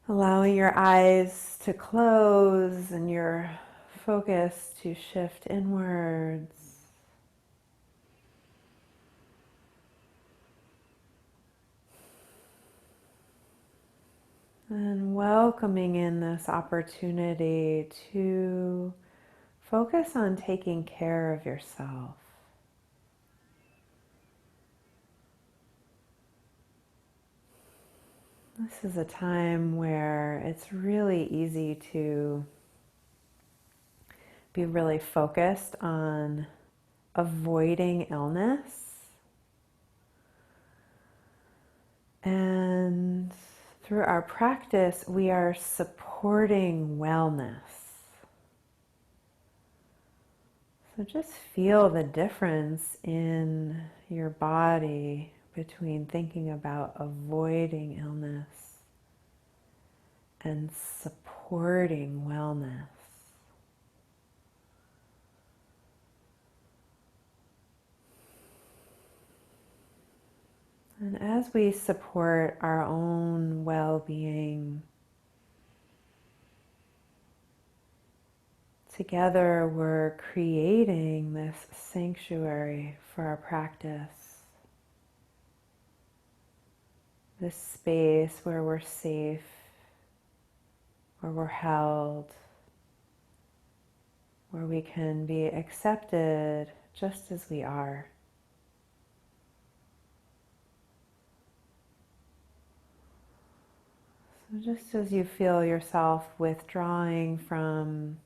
Allowing your eyes to close and your focus to shift inwards. And welcoming in this opportunity to focus on taking care of yourself. This is a time where it's really easy to be really focused on avoiding illness. And through our practice, we are supporting wellness. So just feel the difference in your body between thinking about avoiding illness and supporting wellness. And as we support our own well-being, together we're creating this sanctuary for our practice. This space where we're safe, where we're held, where we can be accepted just as we are. So just as you feel yourself withdrawing from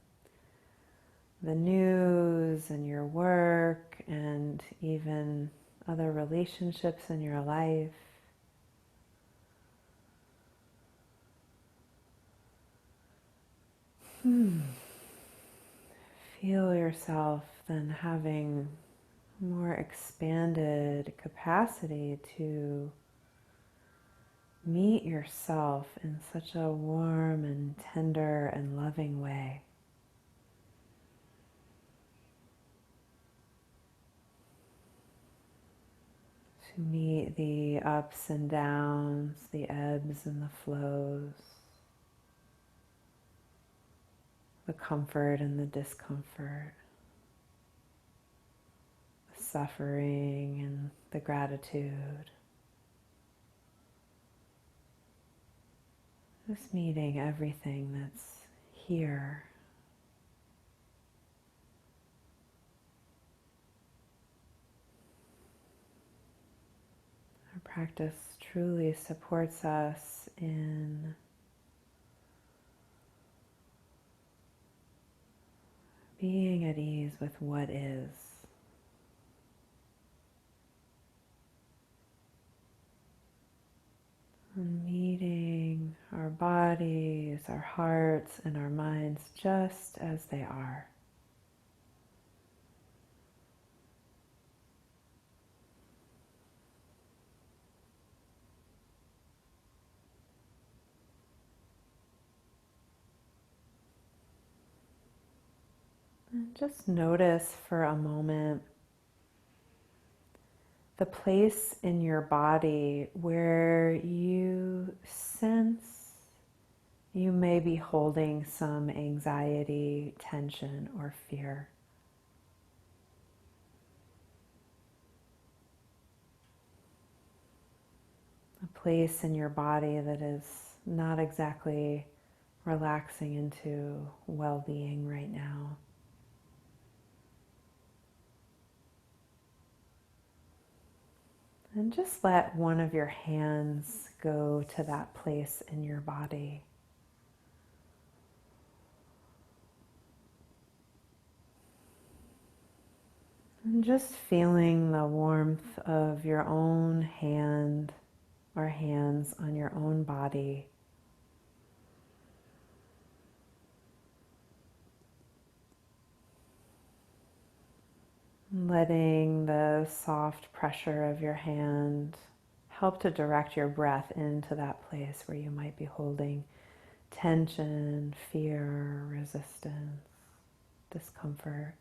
the news and your work and even other relationships in your life, feel yourself then having more expanded capacity to meet yourself in such a warm and tender and loving way. To meet the ups and downs, the ebbs and the flows, the comfort and the discomfort, the suffering and the gratitude. Just meeting everything that's here. Our practice truly supports us in being at ease with what is. And meeting our bodies, our hearts, and our minds just as they are. And just notice for a moment the place in your body where you sense you may be holding some anxiety, tension, or fear. A place in your body that is not exactly relaxing into well-being right now. And just let one of your hands go to that place in your body. And just feeling the warmth of your own hand or hands on your own body. Letting the soft pressure of your hand help to direct your breath into that place where you might be holding tension, fear, resistance, discomfort.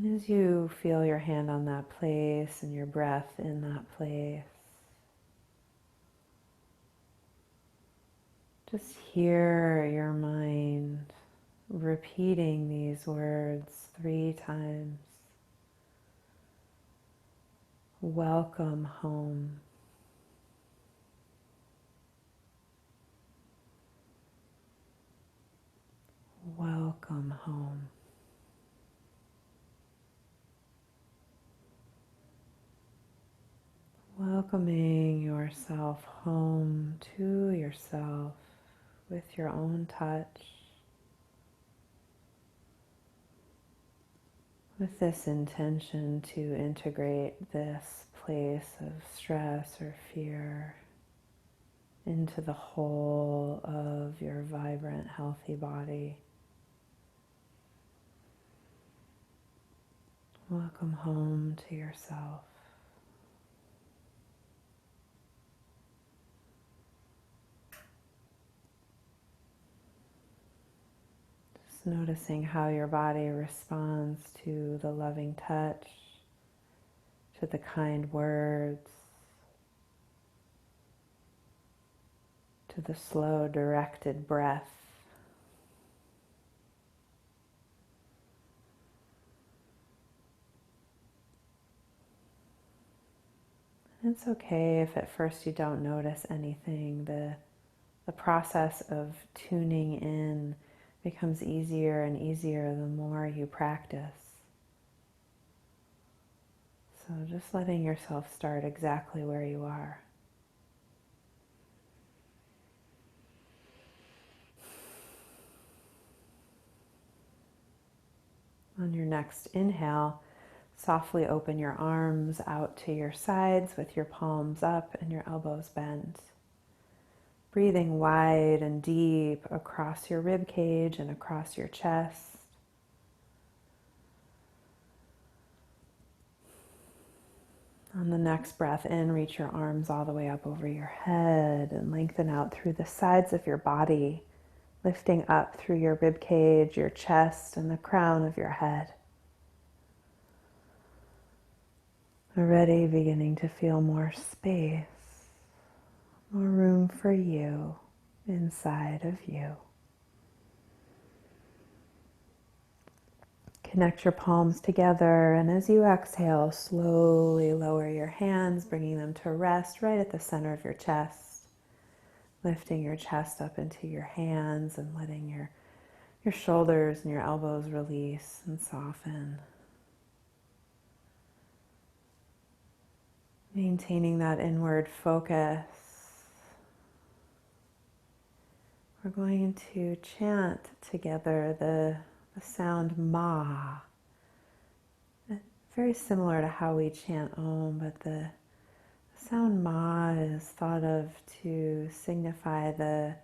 And as you feel your hand on that place and your breath in that place, just hear your mind repeating these words 3 times. Welcome home. Welcome home. Welcoming yourself home to yourself with your own touch, with this intention to integrate this place of stress or fear into the whole of your vibrant, healthy body. Welcome home to yourself. Just noticing how your body responds to the loving touch, to the kind words, to the slow, directed breath. It's okay if at first you don't notice anything. The process of tuning in becomes easier and easier the more you practice. So just letting yourself start exactly where you are. On your next inhale, softly open your arms out to your sides with your palms up and your elbows bent. Breathing wide and deep across your rib cage and across your chest. On the next breath in, reach your arms all the way up over your head and lengthen out through the sides of your body, lifting up through your rib cage, your chest, and the crown of your head. Already beginning to feel more space, more room for you inside of you. Connect your palms together, and as you exhale, slowly lower your hands, bringing them to rest right at the center of your chest, lifting your chest up into your hands and letting your shoulders and your elbows release and soften. Maintaining that inward focus. We're going to chant together the sound ma. Very similar to how we chant Om, but the sound ma is thought of to signify the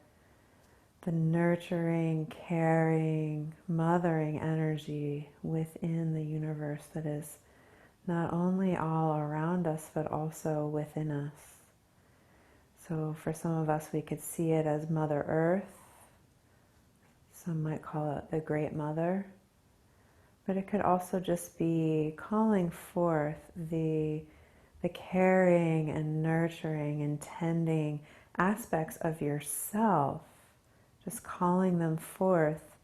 nurturing, caring, mothering energy within the universe that is not only all around us, but also within us. So for some of us, we could see it as Mother Earth. Some might call it the Great Mother. But it could also just be calling forth the caring and nurturing and tending aspects of yourself, just calling them forth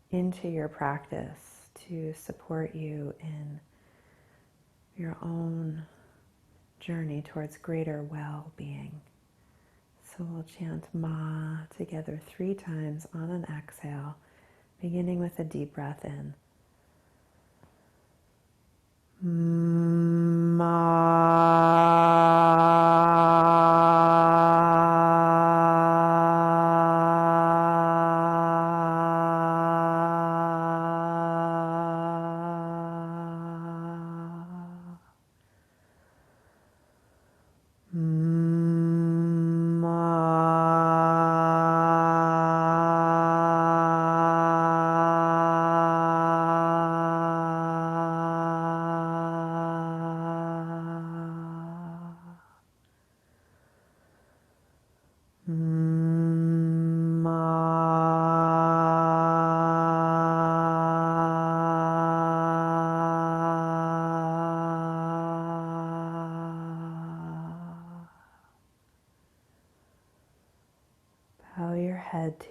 into your practice to support you in your own journey towards greater well-being. So we'll chant Ma together 3 times on an exhale, beginning with a deep breath in.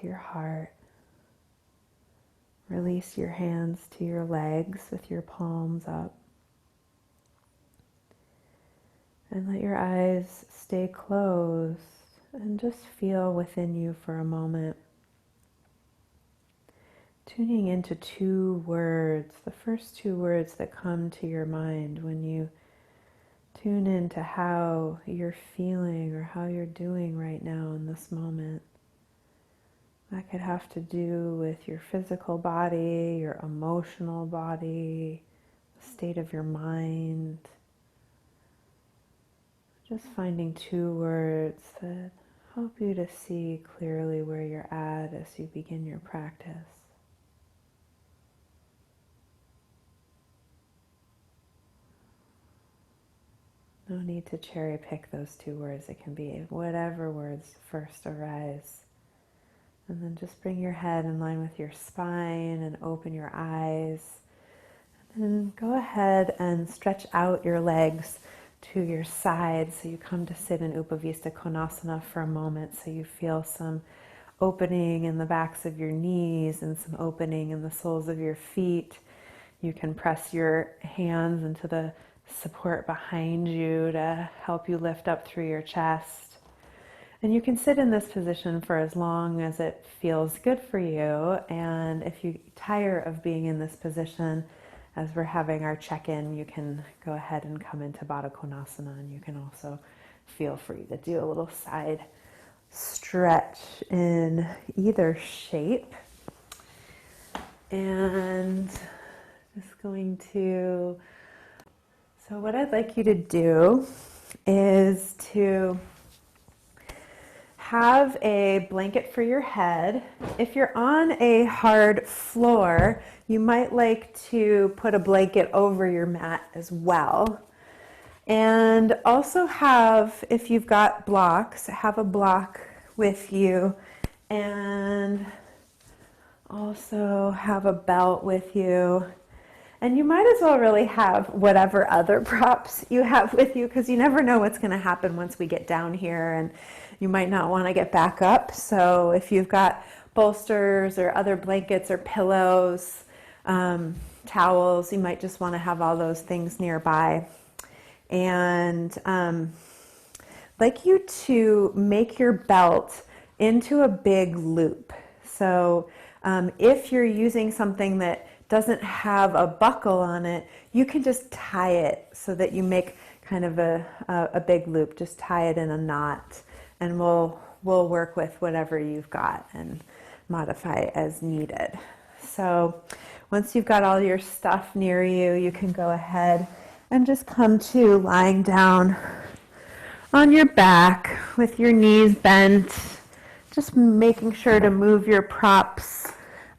to your heart. Release your hands to your legs with your palms up. And let your eyes stay closed and just feel within you for a moment. Tuning into two words, the first two words that come to your mind when you tune into how you're feeling or how you're doing right now in this moment. That could have to do with your physical body, your emotional body, the state of your mind. Just finding two words that help you to see clearly where you're at as you begin your practice. No need to cherry pick those two words. It can be whatever words first arise. And then just bring your head in line with your spine and open your eyes. And then go ahead and stretch out your legs to your sides so you come to sit in Upavista Konasana for a moment, so you feel some opening in the backs of your knees and some opening in the soles of your feet. You can press your hands into the support behind you to help you lift up through your chest. And you can sit in this position for as long as it feels good for you. And if you tire of being in this position, as we're having our check-in, you can go ahead and come into Baddha Konasana, and you can also feel free to do a little side stretch in either shape. And just going to, so what I'd like you to do is to have a blanket for your head. If you're on a hard floor, you might like to put a blanket over your mat as well. And also have, if you've got blocks, have a block with you, and also have a belt with you. And you might as well really have whatever other props you have with you, because you never know what's going to happen once we get down here, and you might not want to get back up. So if you've got bolsters or other blankets or pillows, towels, you might just want to have all those things nearby. And I'd like you to make your belt into a big loop. So if you're using something that doesn't have a buckle on it, you can just tie it so that you make kind of a big loop. Just tie it in a knot, and we'll work with whatever you've got and modify as needed. So once you've got all your stuff near you, you can go ahead and just come to lying down on your back with your knees bent, just making sure to move your props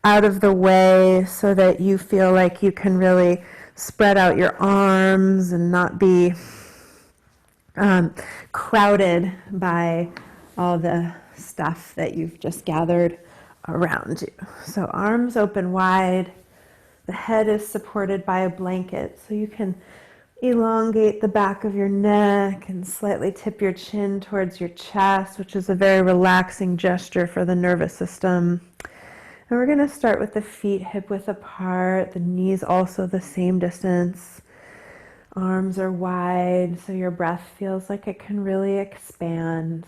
out of the way so that you feel like you can really spread out your arms and not be crowded by all the stuff that you've just gathered around you. So arms open wide, the head is supported by a blanket, so you can elongate the back of your neck and slightly tip your chin towards your chest, which is a very relaxing gesture for the nervous system. And we're going to start with the feet hip width apart, the knees also the same distance. Arms are wide, so your breath feels like it can really expand.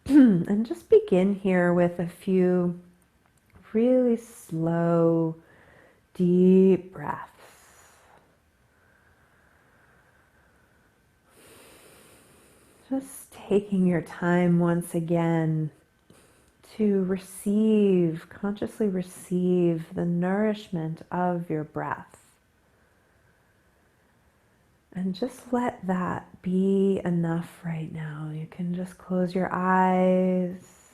And just begin here with a few really slow, deep breaths. Just taking your time once again to receive, consciously receive the nourishment of your breath. And just let that be enough right now. You can just close your eyes.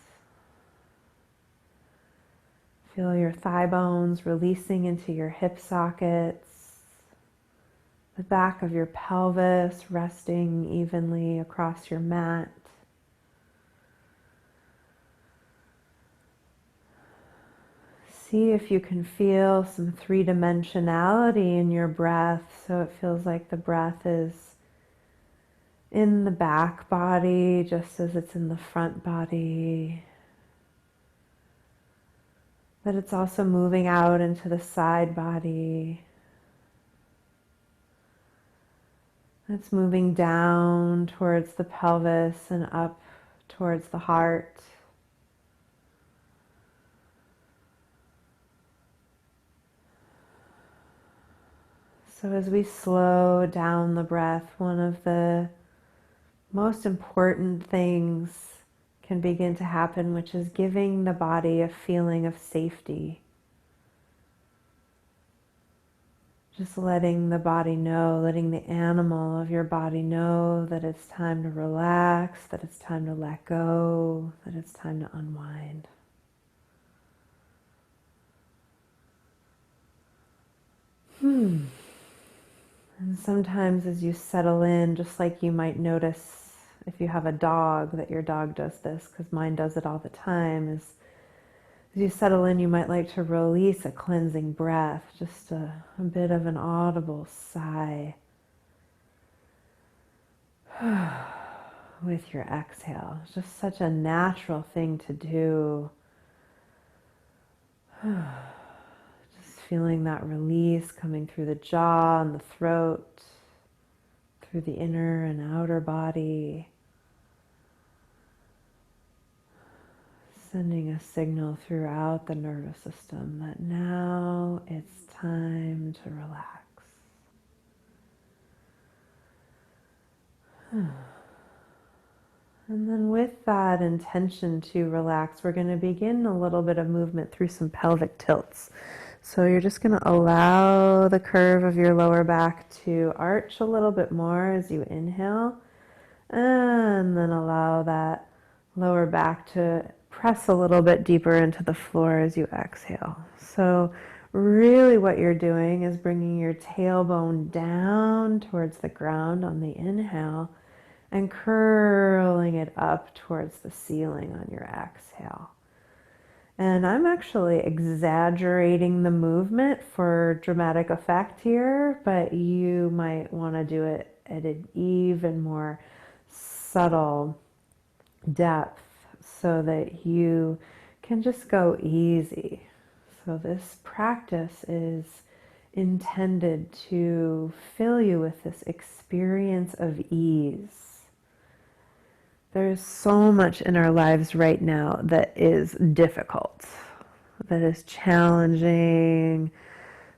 Feel your thigh bones releasing into your hip sockets. The back of your pelvis resting evenly across your mat. See if you can feel some three-dimensionality in your breath, so it feels like the breath is in the back body just as it's in the front body. But it's also moving out into the side body. It's moving down towards the pelvis and up towards the heart. So as we slow down the breath, one of the most important things can begin to happen, which is giving the body a feeling of safety. Just letting the body know, letting the animal of your body know that it's time to relax, that it's time to let go, that it's time to unwind. And sometimes as you settle in, just like you might notice if you have a dog, that your dog does this, because mine does it all the time, is as you settle in, you might like to release a cleansing breath, just a bit of an audible sigh with your exhale. It's just such a natural thing to do. Just feeling that release coming through the jaw and the throat, through the inner and outer body. Sending a signal throughout the nervous system that now it's time to relax. And then with that intention to relax, we're going to begin a little bit of movement through some pelvic tilts. So you're just going to allow the curve of your lower back to arch a little bit more as you inhale, and then allow that lower back to press a little bit deeper into the floor as you exhale. So really what you're doing is bringing your tailbone down towards the ground on the inhale and curling it up towards the ceiling on your exhale. And I'm actually exaggerating the movement for dramatic effect here, but you might want to do it at an even more subtle depth so that you can just go easy. So this practice is intended to fill you with this experience of ease. There's so much in our lives right now that is difficult, that is challenging.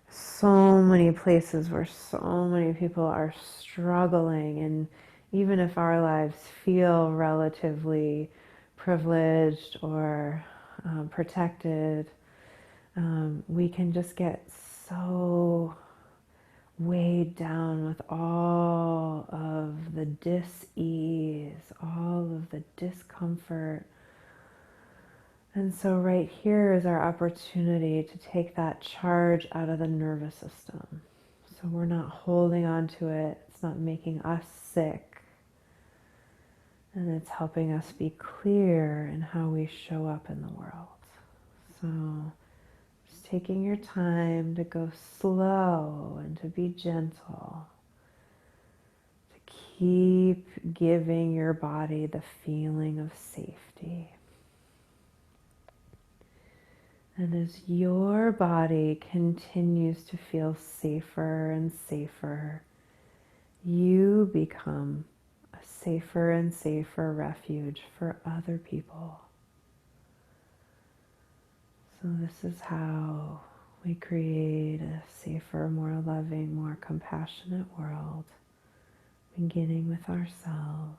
So many places where so many people are struggling, and even if our lives feel relatively privileged or protected, we can just get so weighed down with all of the dis-ease, all of the discomfort. And so right here is our opportunity to take that charge out of the nervous system. So we're not holding on to it. It's not making us sick. And it's helping us be clear in how we show up in the world. So just taking your time to go slow and to be gentle. To keep giving your body the feeling of safety. And as your body continues to feel safer and safer, you become a safer and safer refuge for other people. So this is how we create a safer, more loving, more compassionate world, beginning with ourselves,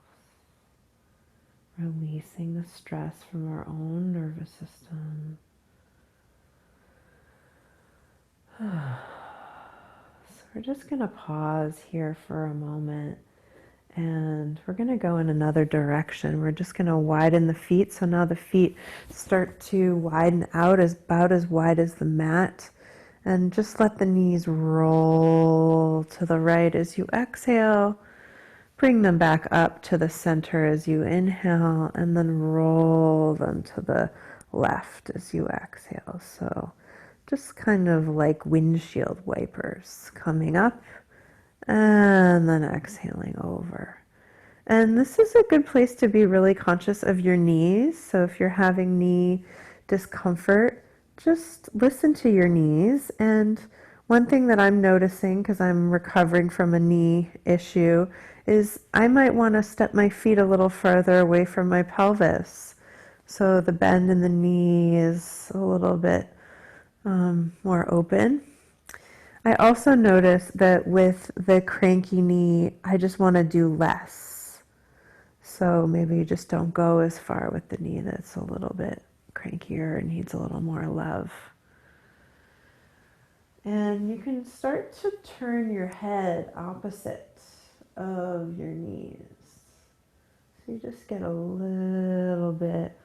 releasing the stress from our own nervous system. So we're just going to pause here for a moment, and we're going to go in another direction. We're just going to widen the feet. So now the feet start to widen out about as wide as the mat, and just let the knees roll to the right as you exhale. Bring them back up to the center as you inhale, and then roll them to the left as you exhale. So just kind of like windshield wipers, coming up and then exhaling over. And this is a good place to be really conscious of your knees. So if you're having knee discomfort, just listen to your knees. And one thing that I'm noticing, because I'm recovering from a knee issue, is I might want to step my feet a little further away from my pelvis. So the bend in the knee is a little bit more open. I also notice that with the cranky knee, I just want to do less. So maybe you just don't go as far with the knee that's a little bit crankier and needs a little more love. And you can start to turn your head opposite of your knees. So you just get a little bit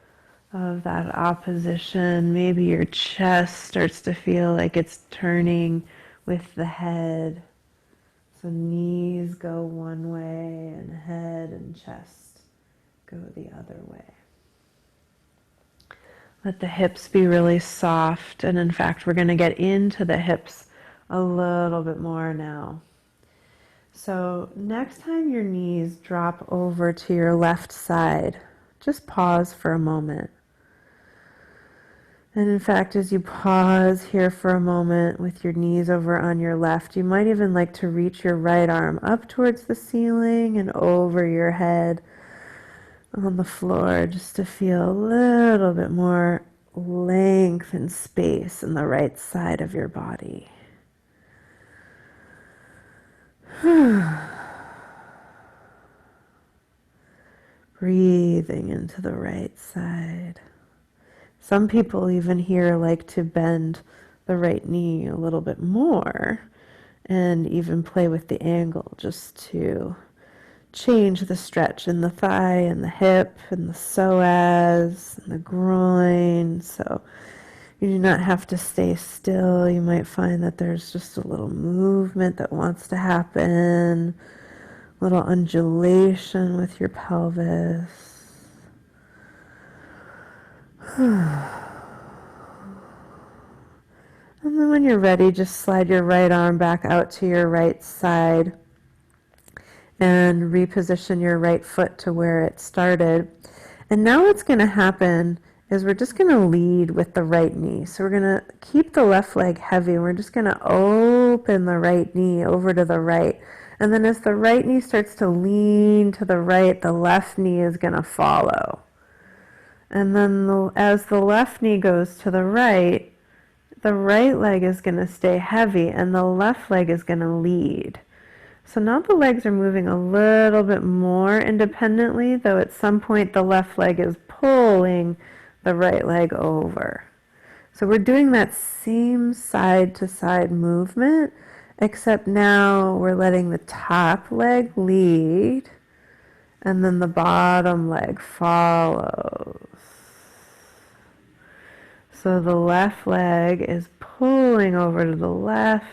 of that opposition. Maybe your chest starts to feel like it's turning with the head. So knees go one way and head and chest go the other way. Let the hips be really soft. And in fact, we're going to get into the hips a little bit more now. So next time your knees drop over to your left side, just pause for a moment. And in fact, as you pause here for a moment with your knees over on your left, you might even like to reach your right arm up towards the ceiling and over your head on the floor, just to feel a little bit more length and space in the right side of your body. Breathing into the right side. Some people even here like to bend the right knee a little bit more and even play with the angle just to change the stretch in the thigh and the hip and the psoas and the groin. So you do not have to stay still. You might find that there's just a little movement that wants to happen, a little undulation with your pelvis. And then when you're ready, just slide your right arm back out to your right side and reposition your right foot to where it started. And now what's going to happen is we're just going to lead with the right knee. So we're going to keep the left leg heavy. We're just going to open the right knee over to the right. And then as the right knee starts to lean to the right, the left knee is going to follow. And then as the left knee goes to the right leg is going to stay heavy and the left leg is going to lead. So now the legs are moving a little bit more independently, though at some point the left leg is pulling the right leg over. So we're doing that same side to side movement, except now we're letting the top leg lead and then the bottom leg follows. So the left leg is pulling over to the left,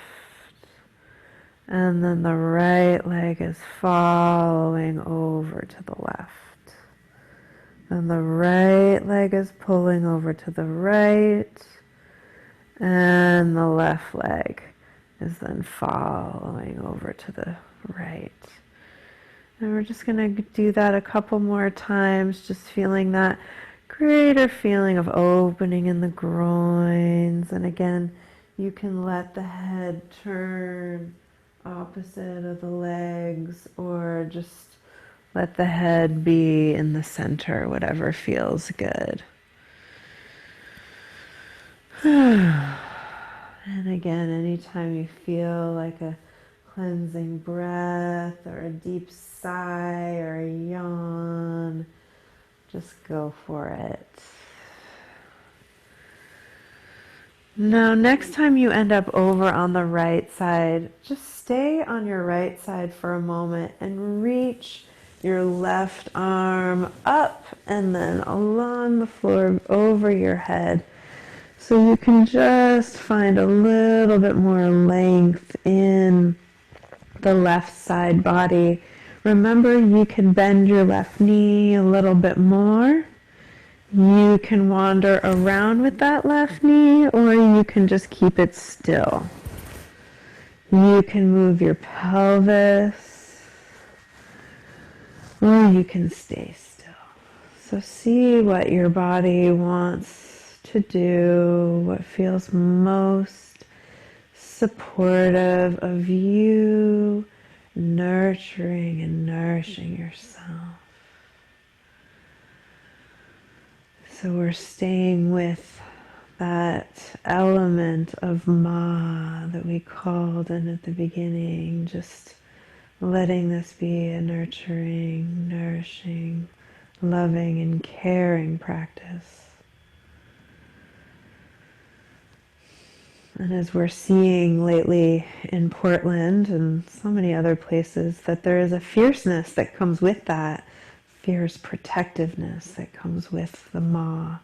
and then the right leg is following over to the left. And the right leg is pulling over to the right, and the left leg is then following over to the right. And we're just going to do that a couple more times, just feeling that greater feeling of opening in the groins. And again, you can let the head turn opposite of the legs, or just let the head be in the center, whatever feels good. And again, anytime you feel like a cleansing breath or a deep sigh or a yawn, just go for it. Now, next time you end up over on the right side, just stay on your right side for a moment and reach your left arm up and then along the floor over your head. So you can just find a little bit more length in the left side body. Remember, you can bend your left knee a little bit more. You can wander around with that left knee, or you can just keep it still. You can move your pelvis. or you can stay still. So see what your body wants to do, what feels most supportive of you, nurturing and nourishing yourself. So we're staying with that element of Ma that we called in at the beginning, just letting this be a nurturing, nourishing, loving and caring practice. And as we're seeing lately in Portland and so many other places, that there is a fierceness that comes with that, fierce protectiveness that comes with the Ma.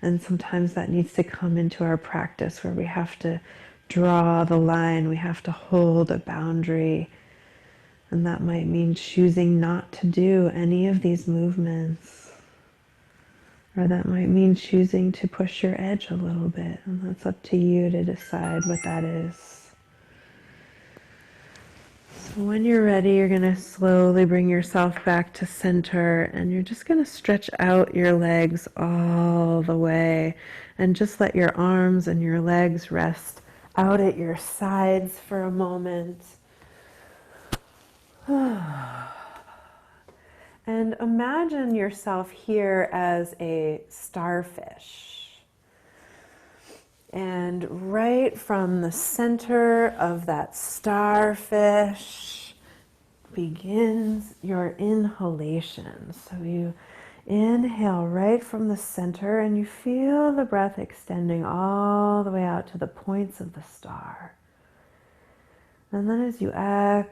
And sometimes that needs to come into our practice where we have to draw the line, we have to hold a boundary. And that might mean choosing not to do any of these movements. Or that might mean choosing to push your edge a little bit. And that's up to you to decide what that is. So when you're ready, you're going to slowly bring yourself back to center. And you're just going to stretch out your legs all the way. And just let your arms and your legs rest out at your sides for a moment. And imagine yourself here as a starfish. And right from the center of that starfish begins your inhalation. So you inhale right from the center and you feel the breath extending all the way out to the points of the star. And then as you exhale,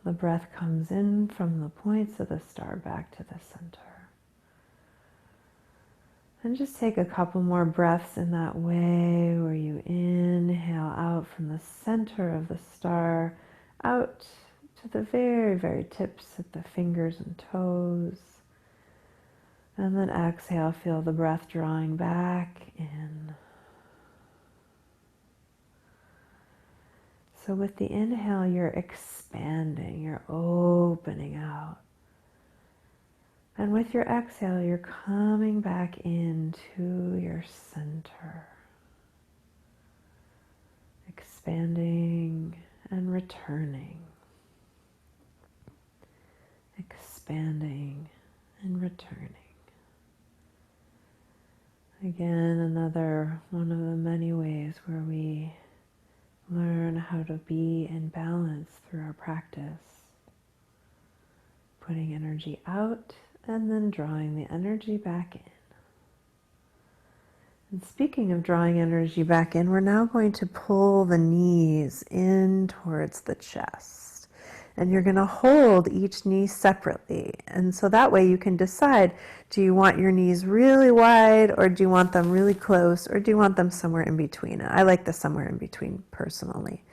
the breath comes in from the points of the star back to the center. And just take a couple more breaths in that way where you inhale out from the center of the star out to the very, very tips of the fingers and toes. And then exhale, feel the breath drawing back in. So with the inhale, you're expanding, you're opening out. And with your exhale, you're coming back into your center. Expanding and returning. Expanding and returning. Again, another one of the many ways where we learn how to be in balance through our practice. Putting energy out and then drawing the energy back in. And speaking of drawing energy back in, we're now going to pull the knees in towards the chest. And you're going to hold each knee separately. And so that way you can decide, do you want your knees really wide, or do you want them really close, or do you want them somewhere in between? I like the somewhere in between personally.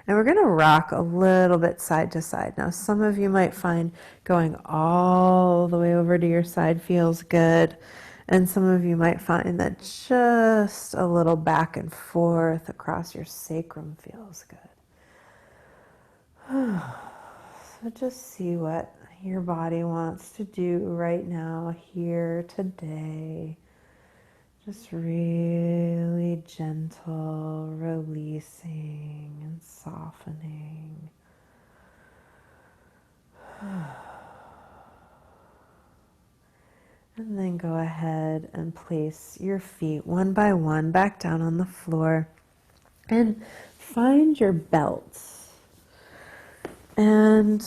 And we're going to rock a little bit side to side. Now, some of you might find going all the way over to your side feels good. And some of you might find that just a little back and forth across your sacrum feels good. So just see what your body wants to do right now, here, today. Just really gentle, releasing and softening. And then go ahead and place your feet one by one back down on the floor and find your belts. And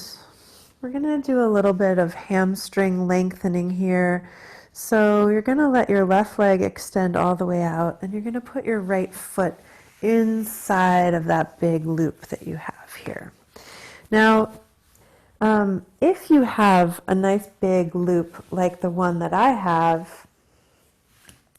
we're going to do a little bit of hamstring lengthening here. So you're going to let your left leg extend all the way out, and you're going to put your right foot inside of that big loop that you have here. Now, if you have a nice big loop like the one that I have,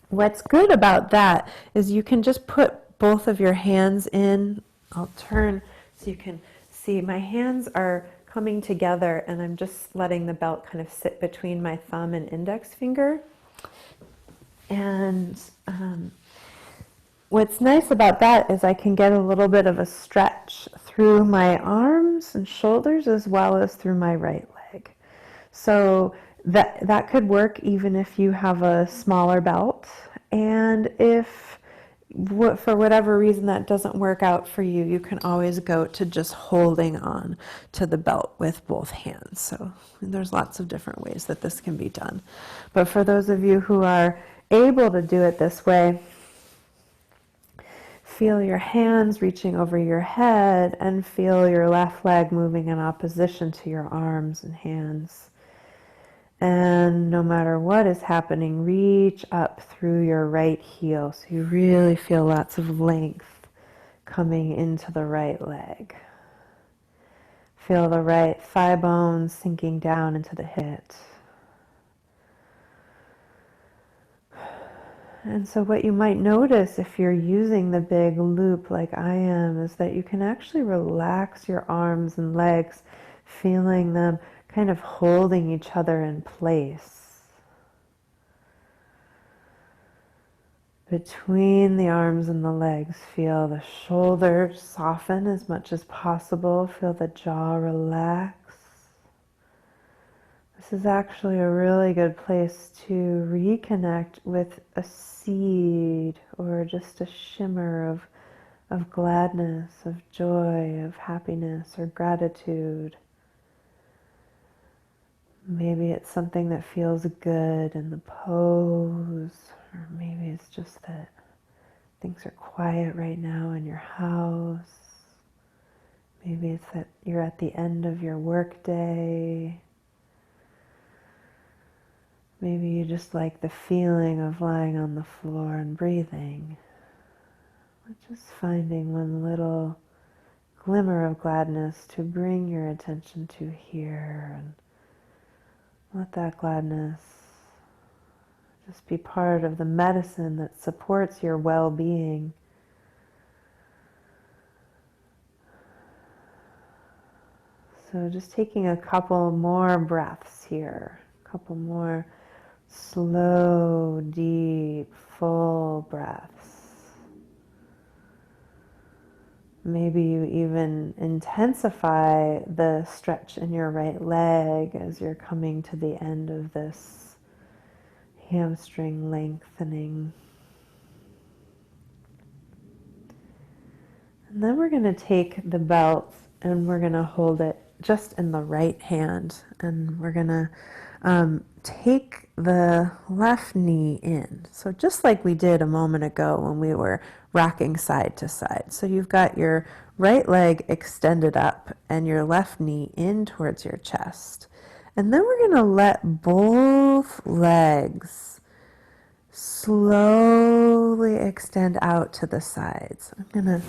what's good about that is you can just put both of your hands in. I'll turn so you can see my hands are coming together, and I'm just letting the belt kind of sit between my thumb and index finger. And what's nice about that is I can get a little bit of a stretch through my arms and shoulders as well as through my right leg. So that could work even if you have a smaller belt. And if for whatever reason that doesn't work out for you, you can always go to just holding on to the belt with both hands. So there's lots of different ways that this can be done. But for those of you who are able to do it this way, feel your hands reaching over your head and feel your left leg moving in opposition to your arms and hands. And no matter what is happening, reach up through your right heel so you really feel lots of length coming into the right leg. Feel the right thigh bones sinking down into the hip. And so what you might notice if you're using the big loop like I am is that you can actually relax your arms and legs, feeling them kind of holding each other in place. Between the arms and the legs, feel the shoulders soften as much as possible. Feel the jaw relax. This is actually a really good place to reconnect with a seed or just a shimmer of gladness, of joy, of happiness or gratitude. Maybe it's something that feels good in the pose, or maybe it's just that things are quiet right now in your house. Maybe it's that you're at the end of your work day. Maybe you just like the feeling of lying on the floor and breathing. But just finding one little glimmer of gladness to bring your attention to here, and let that gladness just be part of the medicine that supports your well-being. So just taking a couple more breaths here, a couple more slow, deep, full breaths. Maybe you even intensify the stretch in your right leg as you're coming to the end of this hamstring lengthening. And then we're going to take the belt and we're going to hold it just in the right hand. And we're going to take the left knee in. So just like we did a moment ago when we were rocking side to side. So you've got your right leg extended up and your left knee in towards your chest. And then we're going to let both legs slowly extend out to the sides. I'm going to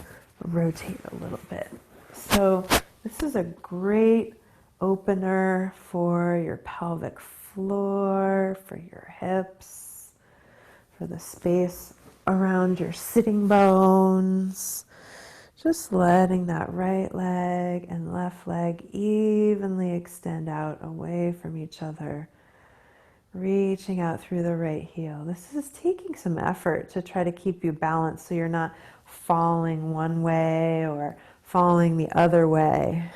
rotate a little bit. So this is a great opener for your pelvic floor, for your hips, for the space around your sitting bones. Just letting that right leg and left leg evenly extend out away from each other. Reaching out through the right heel. This is taking some effort to try to keep you balanced so you're not falling one way or falling the other way.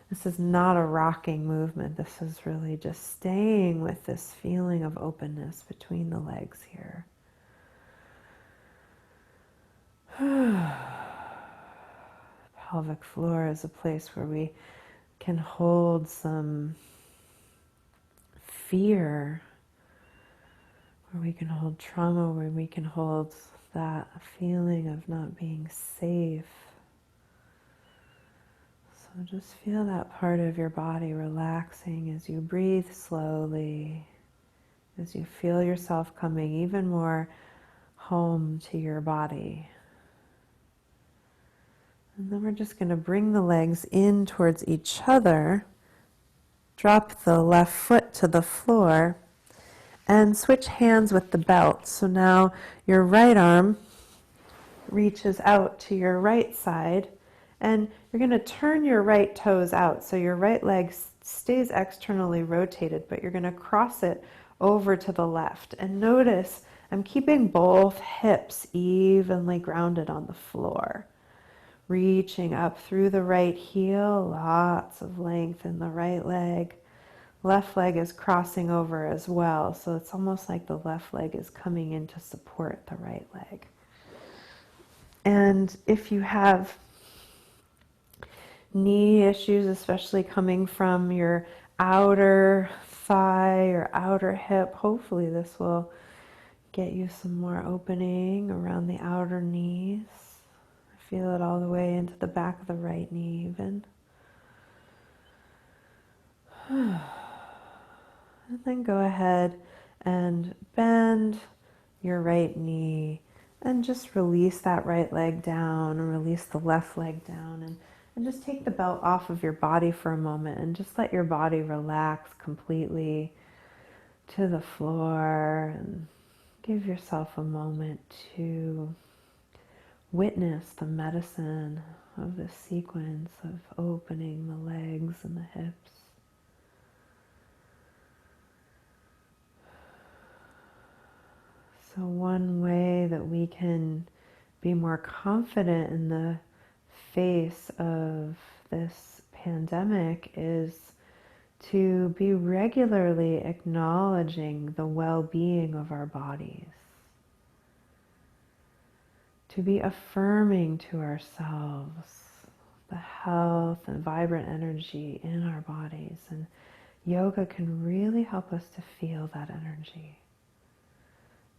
This is not a rocking movement. This is really just staying with this feeling of openness between the legs here. Pelvic floor is a place where we can hold some fear, where we can hold trauma, where we can hold that feeling of not being safe. So just feel that part of your body relaxing as you breathe slowly, as you feel yourself coming even more home to your body. And then we're just going to bring the legs in towards each other, drop the left foot to the floor, and switch hands with the belt. So now your right arm reaches out to your right side, and you're going to turn your right toes out. So your right leg stays externally rotated, but you're going to cross it over to the left. And notice I'm keeping both hips evenly grounded on the floor. Reaching up through the right heel, lots of length in the right leg. Left leg is crossing over as well, so it's almost like the left leg is coming in to support the right leg. And if you have knee issues, especially coming from your outer thigh or outer hip, hopefully this will get you some more opening around the outer knees. Feel it all the way into the back of the right knee even. And then go ahead and bend your right knee and just release that right leg down and release the left leg down, and just take the belt off of your body for a moment and just let your body relax completely to the floor, and give yourself a moment to witness the medicine of this sequence of opening the legs and the hips. So one way that we can be more confident in the face of this pandemic is to be regularly acknowledging the well-being of our bodies. To be affirming to ourselves the health and vibrant energy in our bodies. And yoga can really help us to feel that energy.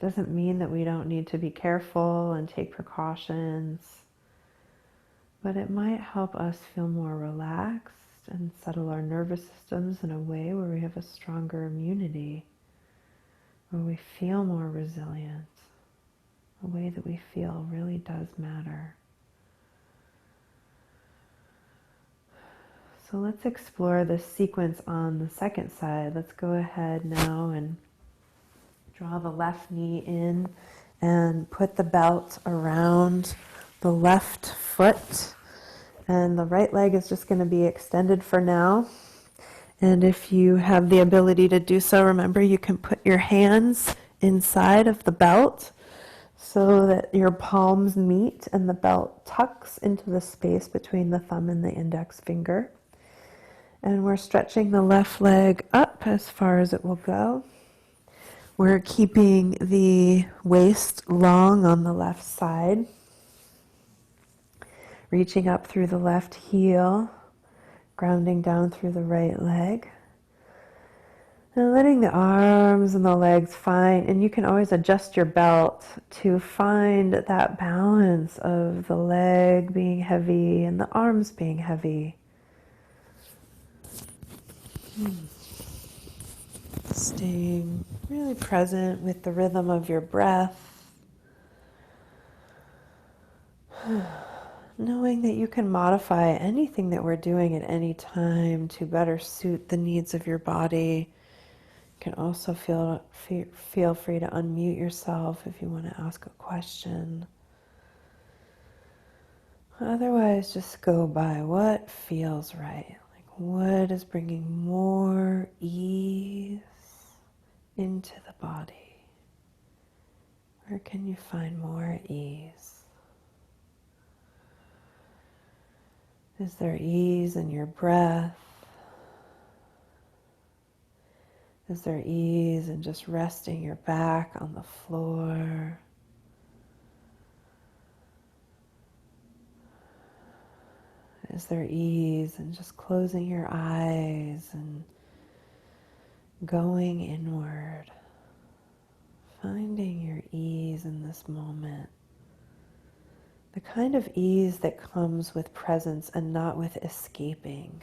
Doesn't mean that we don't need to be careful and take precautions, but it might help us feel more relaxed and settle our nervous systems in a way where we have a stronger immunity, where we feel more resilient. The way that we feel really does matter. So let's explore this sequence on the second side. Let's go ahead now and draw the left knee in and put the belt around the left foot. And the right leg is just going to be extended for now. And if you have the ability to do so, remember you can put your hands inside of the belt so that your palms meet and the belt tucks into the space between the thumb and the index finger. And we're stretching the left leg up as far as it will go. We're keeping the waist long on the left side. Reaching up through the left heel, grounding down through the right leg. And letting the arms and the legs find, and you can always adjust your belt to find that balance of the leg being heavy and the arms being heavy. Staying really present with the rhythm of your breath. Knowing that you can modify anything that we're doing at any time to better suit the needs of your body. You can also feel free to unmute yourself if you want to ask a question. Otherwise, just go by what feels right. Like what is bringing more ease into the body? Where can you find more ease? Is there ease in your breath? Is there ease in just resting your back on the floor? Is there ease in just closing your eyes and going inward? Finding your ease in this moment. The kind of ease that comes with presence and not with escaping.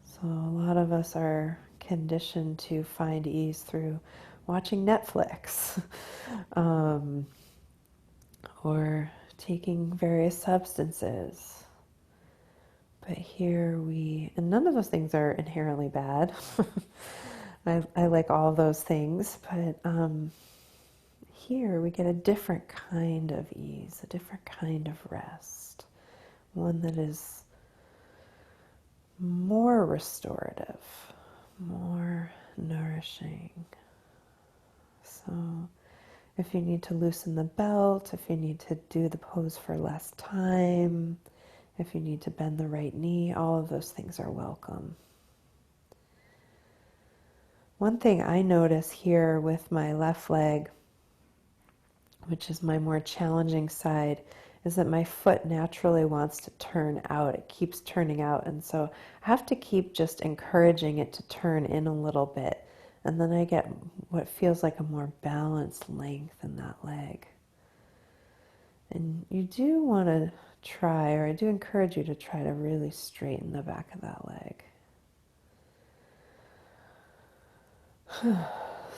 So a lot of us are conditioned to find ease through watching Netflix or taking various substances. But here and none of those things are inherently bad. I like all of those things, but here we get a different kind of ease, a different kind of rest, one that is more restorative, more nourishing, So if you need to loosen the belt, if you need to do the pose for less time, if you need to bend the right knee, all of those things are welcome. One thing I notice here with my left leg, which is my more challenging side, is that my foot naturally wants to turn out. It keeps turning out, and so I have to keep just encouraging it to turn in a little bit, and then I get what feels like a more balanced length in that leg. And you do want to try, or I do encourage you to try to really straighten the back of that leg.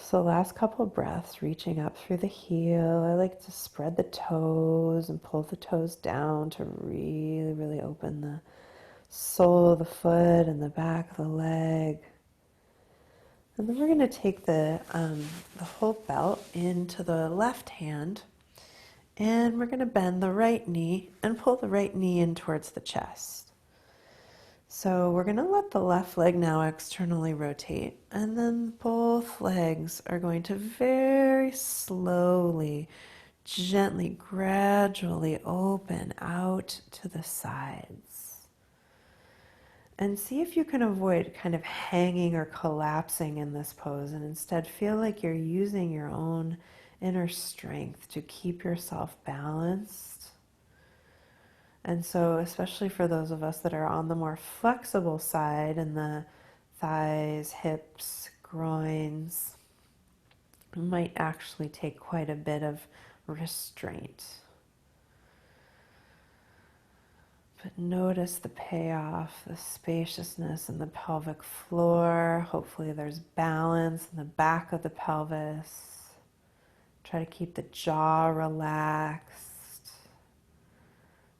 So last couple of breaths, reaching up through the heel. I like to spread the toes and pull the toes down to really, really open the sole of the foot and the back of the leg. And then we're going to take the whole belt into the left hand, and we're going to bend the right knee and pull the right knee in towards the chest. So we're going to let the left leg now externally rotate, and then both legs are going to very slowly, gently, gradually open out to the sides. And see if you can avoid kind of hanging or collapsing in this pose, and instead feel like you're using your own inner strength to keep yourself balanced. And so, especially for those of us that are on the more flexible side in the thighs, hips, groins, it might actually take quite a bit of restraint. But notice the payoff, the spaciousness in the pelvic floor. Hopefully there's balance in the back of the pelvis. Try to keep the jaw relaxed.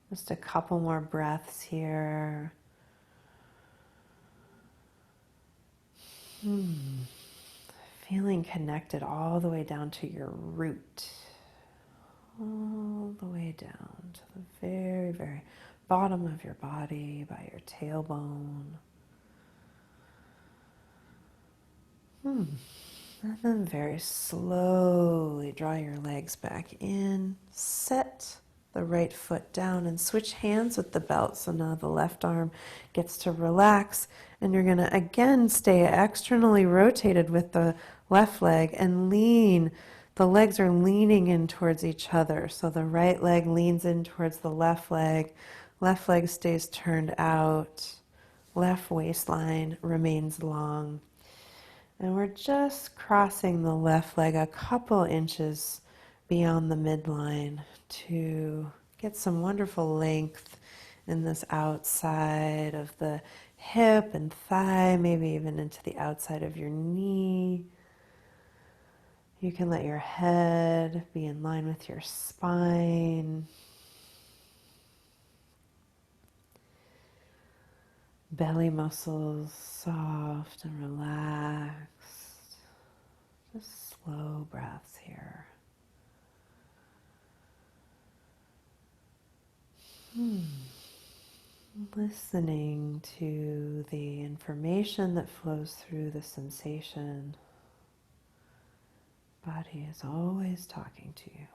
Just a couple more breaths here. Feeling connected all the way down to your root. All the way down to the very, very bottom of your body by your tailbone. And then very slowly draw your legs back in. Set the right foot down and switch hands with the belt. So now the left arm gets to relax, and you're going to again stay externally rotated with the left leg and lean. The legs are leaning in towards each other. So the right leg leans in towards the left leg stays turned out, left waistline remains long. And we're just crossing the left leg a couple inches beyond the midline to get some wonderful length in this outside of the hip and thigh, maybe even into the outside of your knee. You can let your head be in line with your spine. Belly muscles soft and relaxed. Just slow breaths here. Listening to the information that flows through the sensation. Body is always talking to you.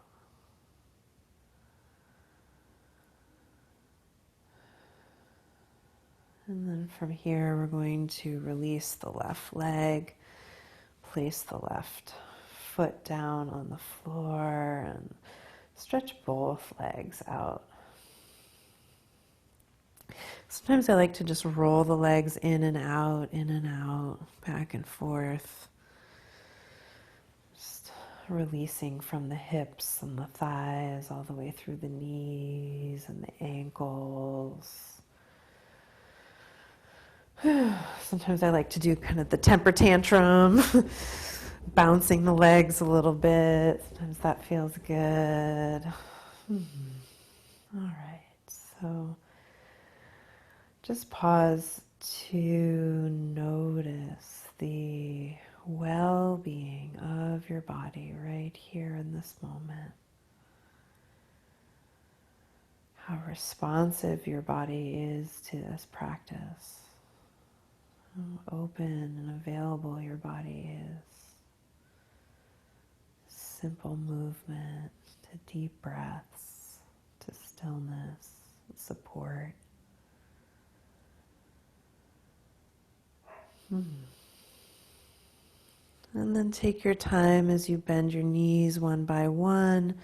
And then from here, we're going to release the left leg, place the left foot down on the floor, and stretch both legs out. Sometimes I like to just roll the legs in and out, back and forth. Just releasing from the hips and the thighs all the way through the knees and the ankles. Sometimes I like to do kind of the temper tantrum, bouncing the legs a little bit. Sometimes that feels good. All right, so just pause to notice the well-being of your body right here in this moment. How responsive your body is to this practice. How open and available your body is. simple movement, to deep breaths, to stillness, support. And then take your time as you bend your knees one by one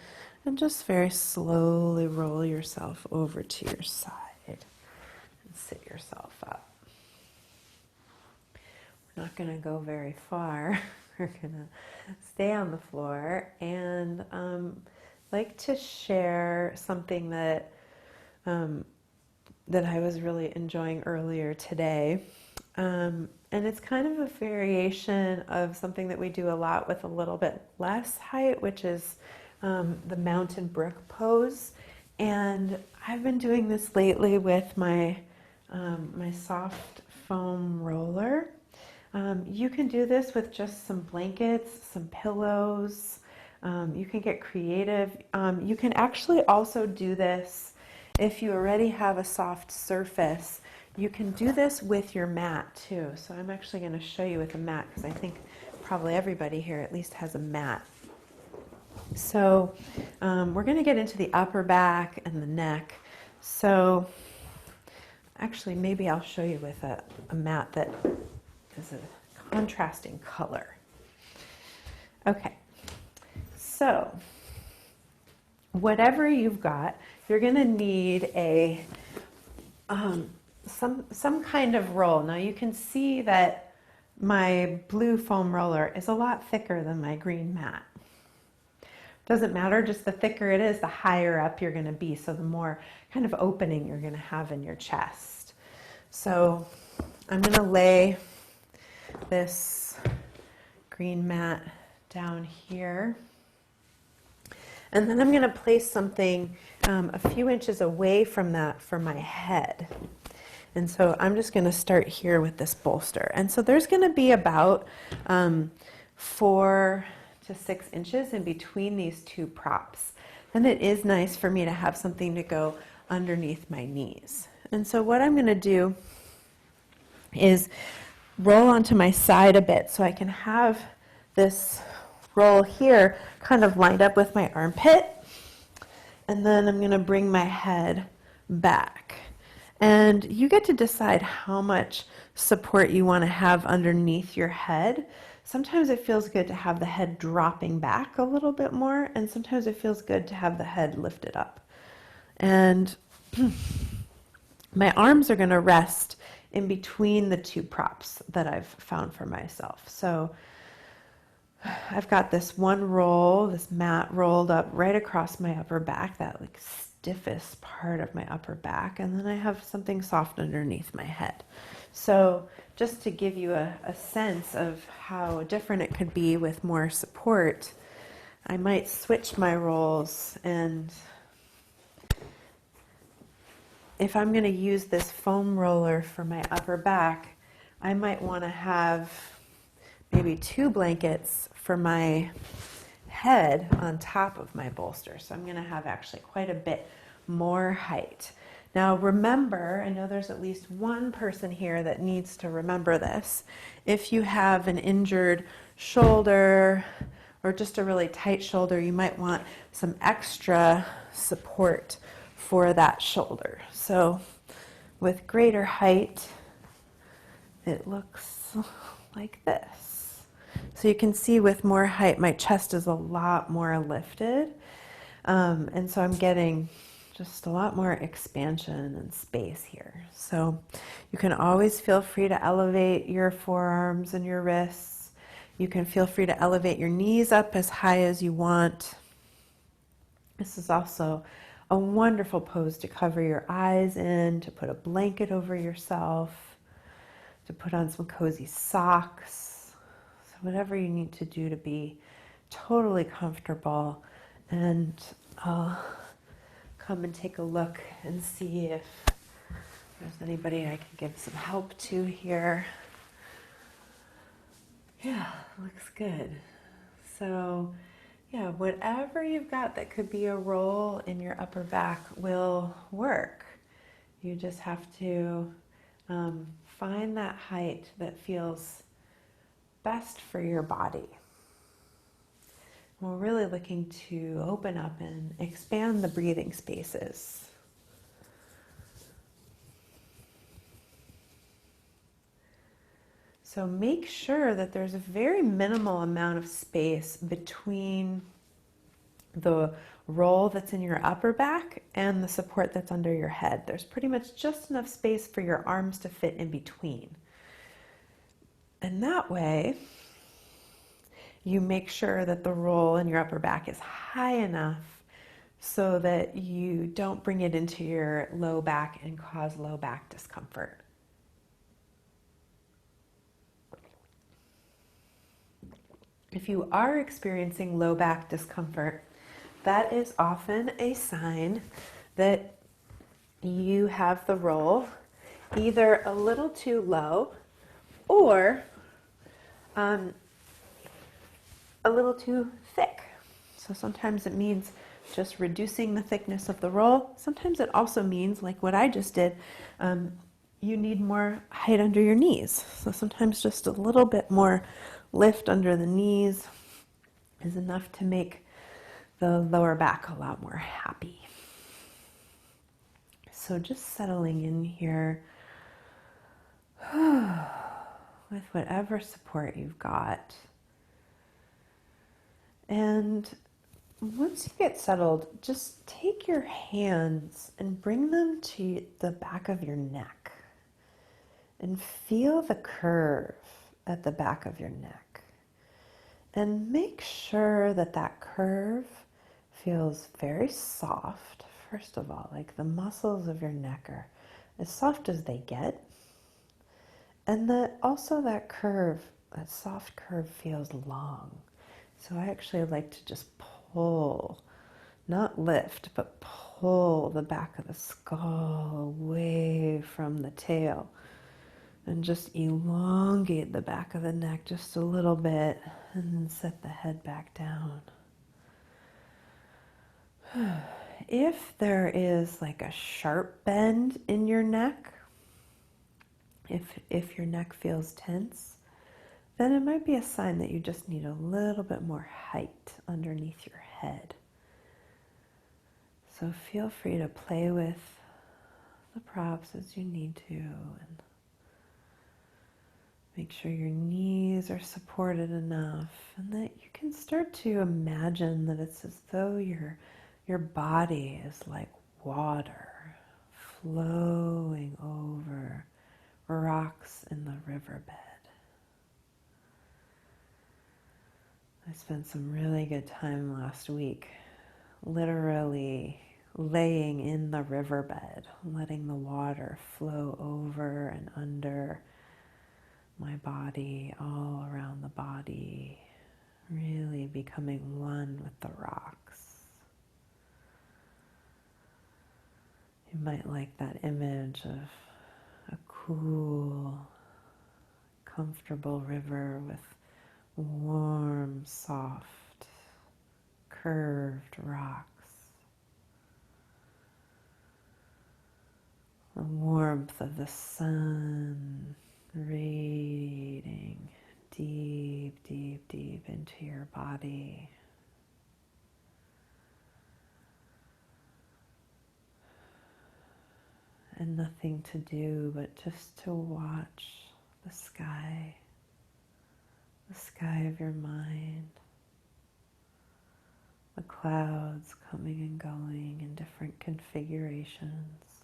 and just very slowly roll yourself over to your side and sit yourself up. We're not going to go very far. We're going to stay on the floor, and like to share something that I was really enjoying earlier today. And it's kind of a variation of something that we do a lot with a little bit less height, which is the mountain brick pose. And I've been doing this lately with my soft foam roller. You can do this with just some blankets, some pillows. You can get creative. You can actually also do this if you already have a soft surface. You can do this with your mat too. So I'm actually going to show you with a mat, because I think probably everybody here at least has a mat. So we're going to get into the upper back and the neck. So actually maybe I'll show you with a mat that is a contrasting color. Okay, so whatever you've got, you're going to need a some kind of roll. Now you can see that my blue foam roller is a lot thicker than my green mat. Doesn't matter, just the thicker it is, the higher up you're going to be, so the more kind of opening you're going to have in your chest. So I'm going to lay this green mat down here, and then I'm going to place something a few inches away from that for my head. And so I'm just going to start here with this bolster. And so there's going to be about 4 to 6 inches in between these two props. And it is nice for me to have something to go underneath my knees. And so what I'm going to do is roll onto my side a bit so I can have this roll here kind of lined up with my armpit. And then I'm going to bring my head back. And you get to decide how much support you want to have underneath your head. Sometimes it feels good to have the head dropping back a little bit more, and sometimes it feels good to have the head lifted up. And my arms are going to rest in between the two props that I've found for myself. So I've got this one roll, this mat rolled up right across my upper back, that like stiffest part of my upper back, and then I have something soft underneath my head. So just to give you a sense of how different it could be with more support, I might switch my rolls, and if I'm going to use this foam roller for my upper back, I might want to have maybe 2 blankets for my head on top of my bolster. So I'm going to have actually quite a bit more height. Now remember, I know there's at least one person here that needs to remember this. If you have an injured shoulder or just a really tight shoulder, you might want some extra support for that shoulder. So with greater height, it looks like this. So you can see with more height, my chest is a lot more lifted. And so I'm getting just a lot more expansion and space here. So you can always feel free to elevate your forearms and your wrists. You can feel free to elevate your knees up as high as you want. This is also a wonderful pose to cover your eyes in, to put a blanket over yourself, to put on some cozy socks. So whatever you need to do to be totally comfortable. And I'll come and take a look and see if there's anybody I can give some help to here. Yeah, looks good. So yeah, whatever you've got that could be a roll in your upper back will work. You just have to find that height that feels best for your body. we're really looking to open up and expand the breathing spaces. So make sure that there's a very minimal amount of space between the roll that's in your upper back and the support that's under your head. There's pretty much just enough space for your arms to fit in between. And that way, you make sure that the roll in your upper back is high enough so that you don't bring it into your low back and cause low back discomfort. If you are experiencing low back discomfort, that is often a sign that you have the roll either a little too low or a little too thick. So sometimes it means just reducing the thickness of the roll. Sometimes it also means, like what I just did, you need more height under your knees. So sometimes just a little bit more lift under the knees is enough to make the lower back a lot more happy. So just settling in here with whatever support you've got. And once you get settled, just take your hands and bring them to the back of your neck and feel the curve at the back of your neck. And make sure that that curve feels very soft. First of all, like the muscles of your neck are as soft as they get. And that also that curve, that soft curve feels long. So I actually like to just pull, not lift, but pull the back of the skull away from the tail and just elongate the back of the neck just a little bit and then set the head back down. If there is like a sharp bend in your neck, if your neck feels tense, then it might be a sign that you just need a little bit more height underneath your head. So feel free to play with the props as you need to, and make sure your knees are supported enough and that you can start to imagine that it's as though your body is like water flowing over rocks in the riverbed. I spent some really good time last week literally laying in the riverbed, letting the water flow over and under my body, all around the body, really becoming one with the rocks. You might like that image of a cool, comfortable river with warm, soft, curved rocks. The warmth of the sun radiating deep, deep, deep into your body. And nothing to do but just to watch the sky of your mind, the clouds coming and going in different configurations.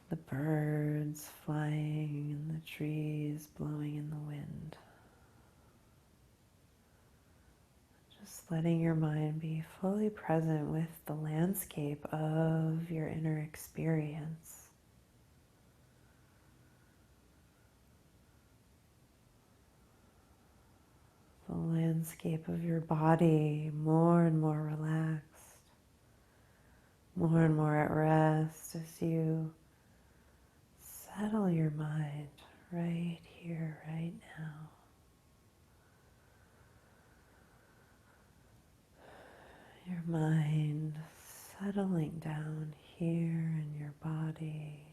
The birds flying and the trees blowing in the wind. Just letting your mind be fully present with the landscape of your inner experience. The landscape of your body more and more relaxed, more and more at rest as you settle your mind right here, right now. Your mind settling down here in your body,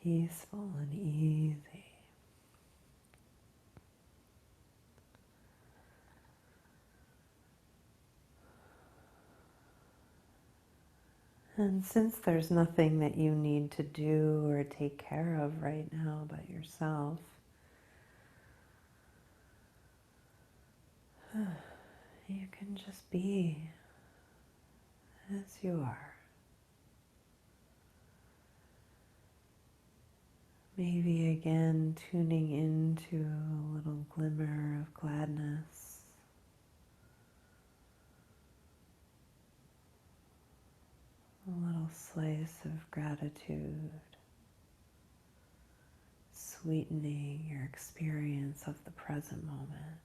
peaceful and easy. And since there's nothing that you need to do or take care of right now but yourself, you can just be as you are. Maybe again tuning into a little glimmer of gladness, a little slice of gratitude, sweetening your experience of the present moment,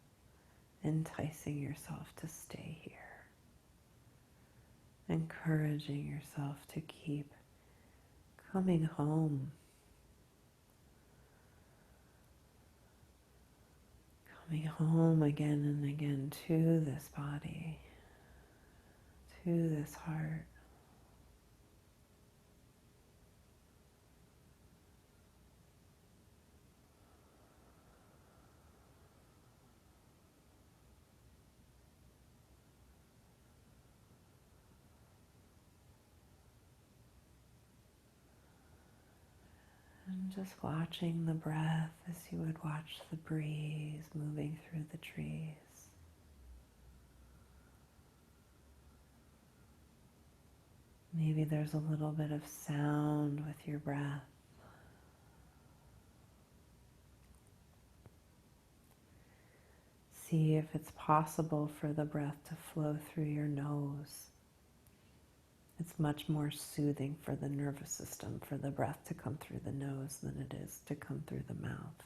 enticing yourself to stay here, encouraging yourself to keep coming home, coming home again and again to this body, to this heart. And just watching the breath as you would watch the breeze moving through the trees. Maybe there's a little bit of sound with your breath. See if it's possible for the breath to flow through your nose. It's much more soothing for the nervous system for the breath to come through the nose than it is to come through the mouth.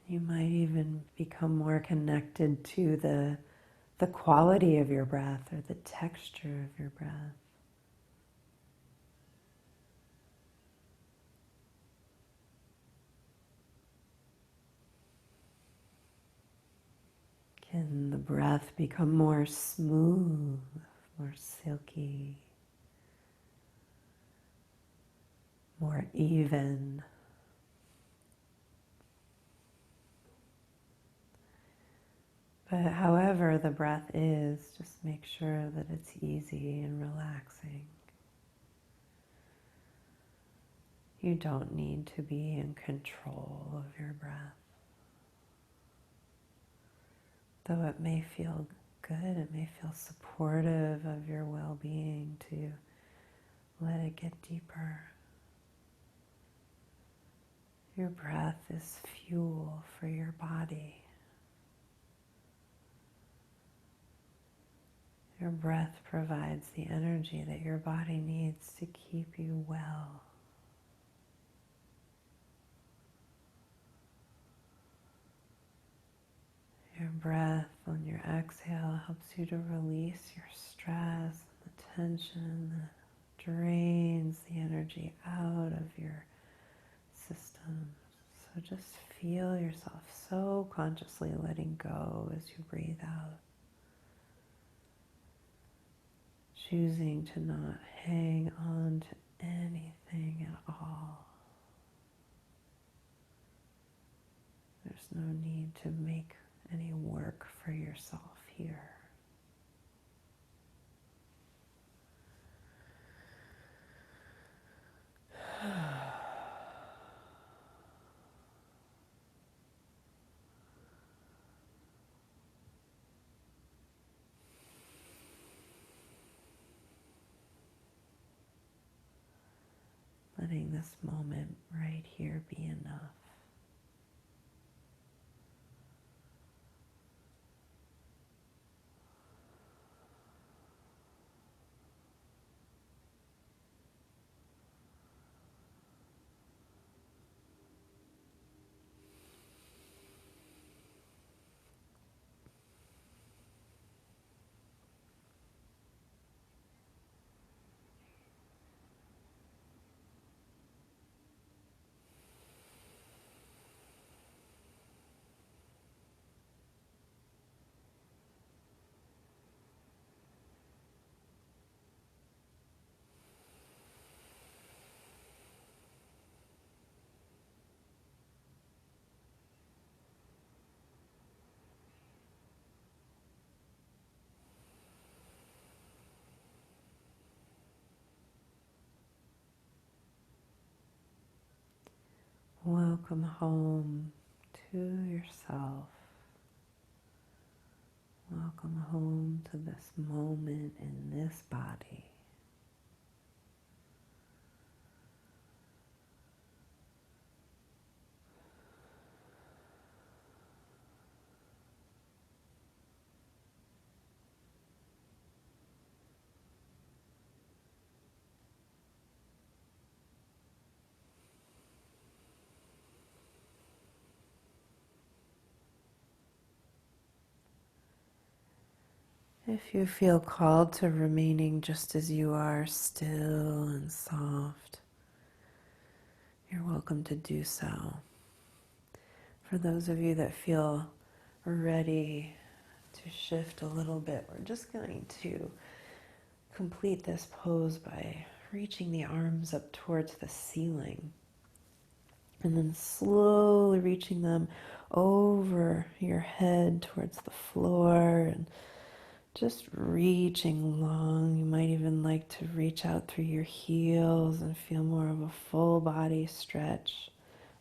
You might even become more connected to the quality of your breath or the texture of your breath. Can the breath become more smooth, more silky, more even? But however the breath is, just make sure that it's easy and relaxing. You don't need to be in control of your breath. Though it may feel good, it may feel supportive of your well-being to let it get deeper. Your breath is fuel for your body. Your breath provides the energy that your body needs to keep you well. Your breath on your exhale helps you to release your stress, the tension that drains the energy out of your system. So just feel yourself so consciously letting go as you breathe out. Choosing to not hang on to anything at all. There's no need to make any work for yourself here. Letting this moment right here be enough. Welcome home to yourself. Welcome home to this moment in this body. If you feel called to remaining just as you are, still and soft, you're welcome to do so. For those of you that feel ready to shift a little bit, we're just going to complete this pose by reaching the arms up towards the ceiling and then slowly reaching them over your head towards the floor and just reaching long. You might even like to reach out through your heels and feel more of a full body stretch.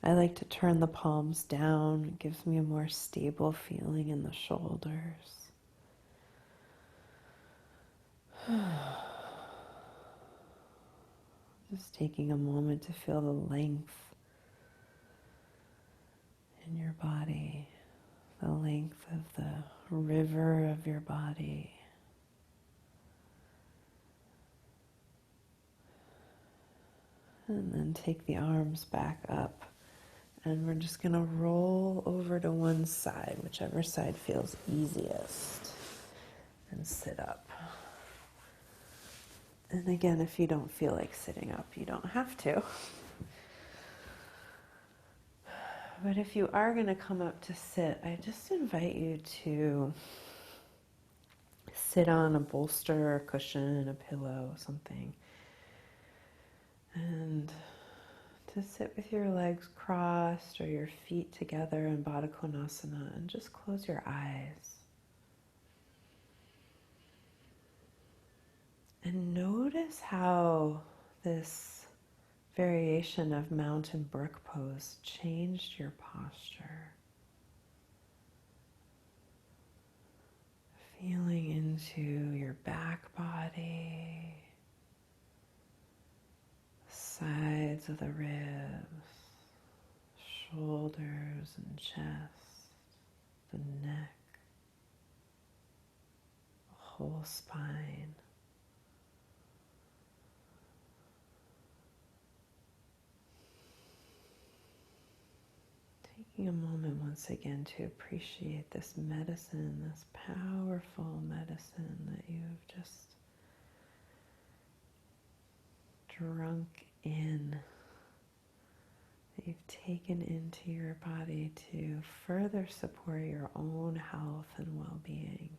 I like to turn the palms down. It gives me a more stable feeling in the shoulders. Just taking a moment to feel the length in your body, the length of the river of your body. And then take the arms back up. And we're just going to roll over to one side, whichever side feels easiest, and sit up. And again, if you don't feel like sitting up, you don't have to. But if you are going to come up to sit, I just invite you to sit on a bolster, a cushion, a pillow, something. And to sit with your legs crossed or your feet together in Baddha Konasana and just close your eyes. And notice how this variation of mountain brook pose changed your posture. Feeling into your back body, sides of the ribs, shoulders and chest, the neck, the whole spine. Taking a moment once again to appreciate this medicine, this powerful medicine that you've just drunk in, that you've taken into your body to further support your own health and well-being.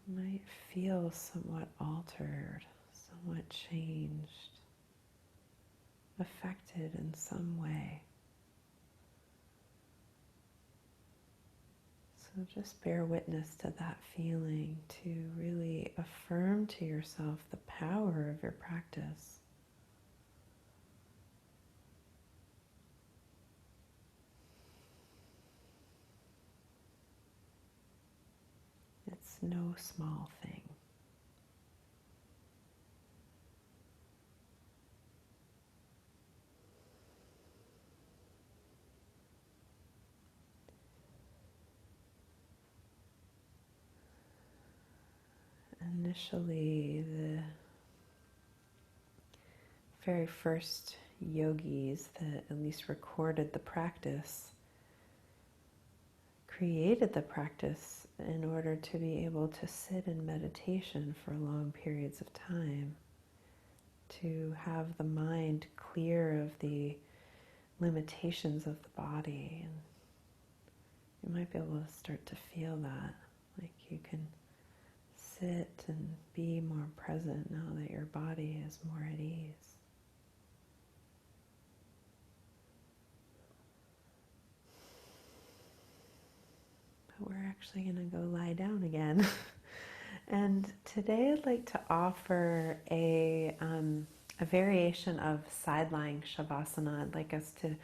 You might feel somewhat altered, somewhat changed, affected in some way. So just bear witness to that feeling, to really affirm to yourself the power of your practice. It's no small thing. Initially, the very first yogis that at least recorded the practice created the practice in order to be able to sit in meditation for long periods of time, to have the mind clear of the limitations of the body. And you might be able to start to feel that, like you can sit and be more present now that your body is more at ease. But we're actually going to go lie down again And today I'd like to offer a variation of side-lying Shavasana. I'd like us to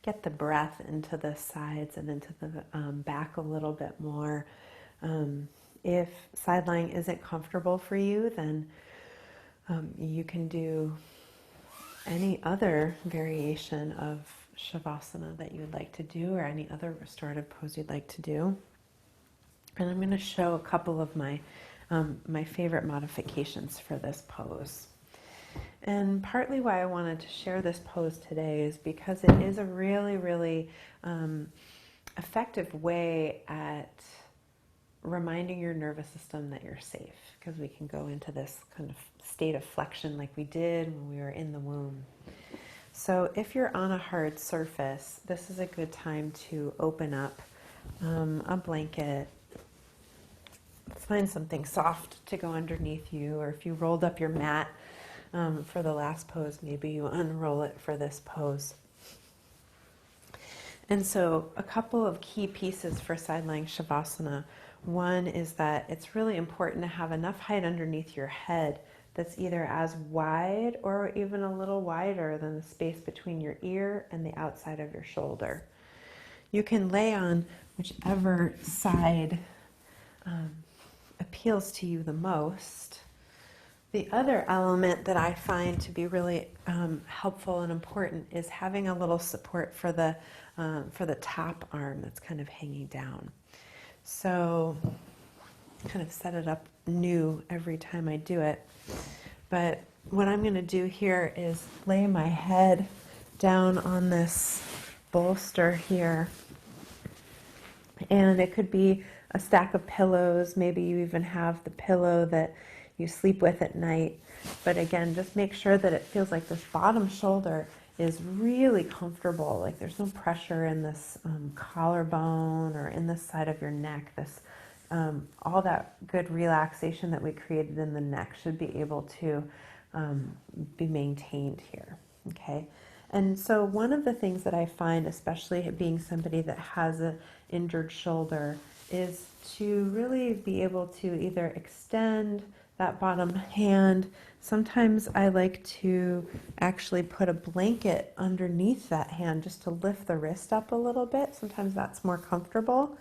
get the breath into the sides and into the back a little bit more. If side-lying isn't comfortable for you, then you can do any other variation of Shavasana that you would like to do, or any other restorative pose you'd like to do. And I'm going to show a couple of my favorite modifications for this pose. And partly why I wanted to share this pose today is because it is a really, really effective way at reminding your nervous system that you're safe, because we can go into this kind of state of flexion like we did when we were in the womb. So if you're on a hard surface, this is a good time to open up a blanket. Find something soft to go underneath you, or if you rolled up your mat for the last pose, maybe you unroll it for this pose. And so a couple of key pieces for side-lying Shavasana. One is that it's really important to have enough height underneath your head that's either as wide or even a little wider than the space between your ear and the outside of your shoulder. You can lay on whichever side appeals to you the most. The other element that I find to be really helpful and important is having a little support for the top arm that's kind of hanging down. So kind of set it up new every time I do it. But what I'm going to do here is lay my head down on this bolster here. And it could be a stack of pillows. Maybe you even have the pillow that you sleep with at night. But again, just make sure that it feels like this bottom shoulder is really comfortable, like there's no pressure in this collarbone or in this side of your neck. This all that good relaxation that we created in the neck should be able to be maintained here. Okay, and so one of the things that I find, especially being somebody that has an injured shoulder, is to really be able to either extend that bottom hand. Sometimes I like to actually put a blanket underneath that hand just to lift the wrist up a little bit. Sometimes that's more comfortable.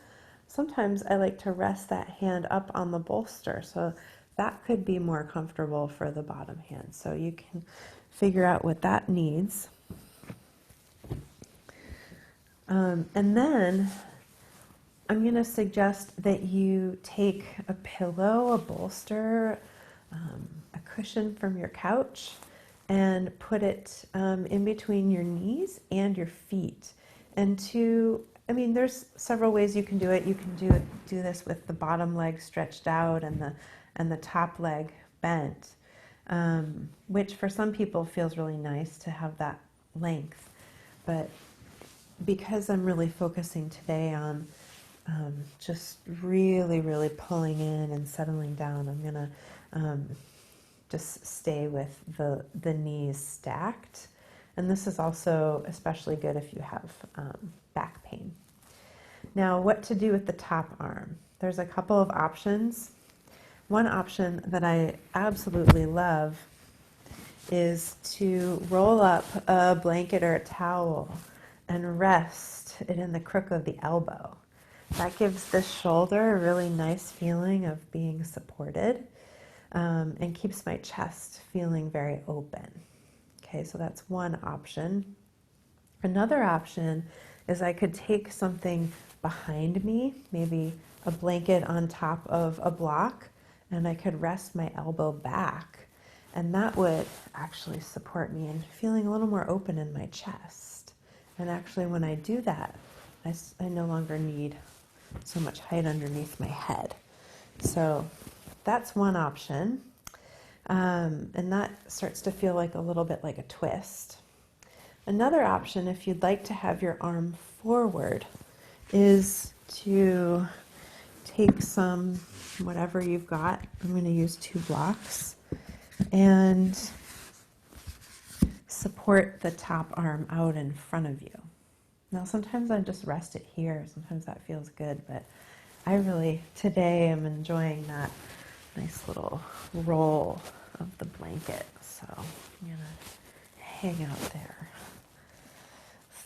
Sometimes I like to rest that hand up on the bolster, so that could be more comfortable for the bottom hand. So you can figure out what that needs. And then I'm going to suggest that you take a pillow, a bolster, a cushion from your couch, and put it in between your knees and your feet. And there's several ways you can do it. You can do this with the bottom leg stretched out and the top leg bent, which for some people feels really nice to have that length. But because I'm really focusing today on just really, really pulling in and settling down, I'm going to just stay with the knees stacked. And this is also especially good if you have back pain. Now, what to do with the top arm? There's a couple of options. One option that I absolutely love is to roll up a blanket or a towel and rest it in the crook of the elbow. That gives the shoulder a really nice feeling of being supported, and keeps my chest feeling very open. Okay, so that's one option. Another option is I could take something behind me, maybe a blanket on top of a block, and I could rest my elbow back, and that would actually support me in feeling a little more open in my chest. And actually when I do that, I no longer need so much height underneath my head. So that's one option. And that starts to feel like a little bit like a twist. Another option, if you'd like to have your arm forward, is to take some, whatever you've got. I'm going to use 2 blocks, and support the top arm out in front of you. Now, sometimes I just rest it here. Sometimes that feels good, but I really, today, am enjoying that Nice little roll of the blanket. So I'm going to hang out there.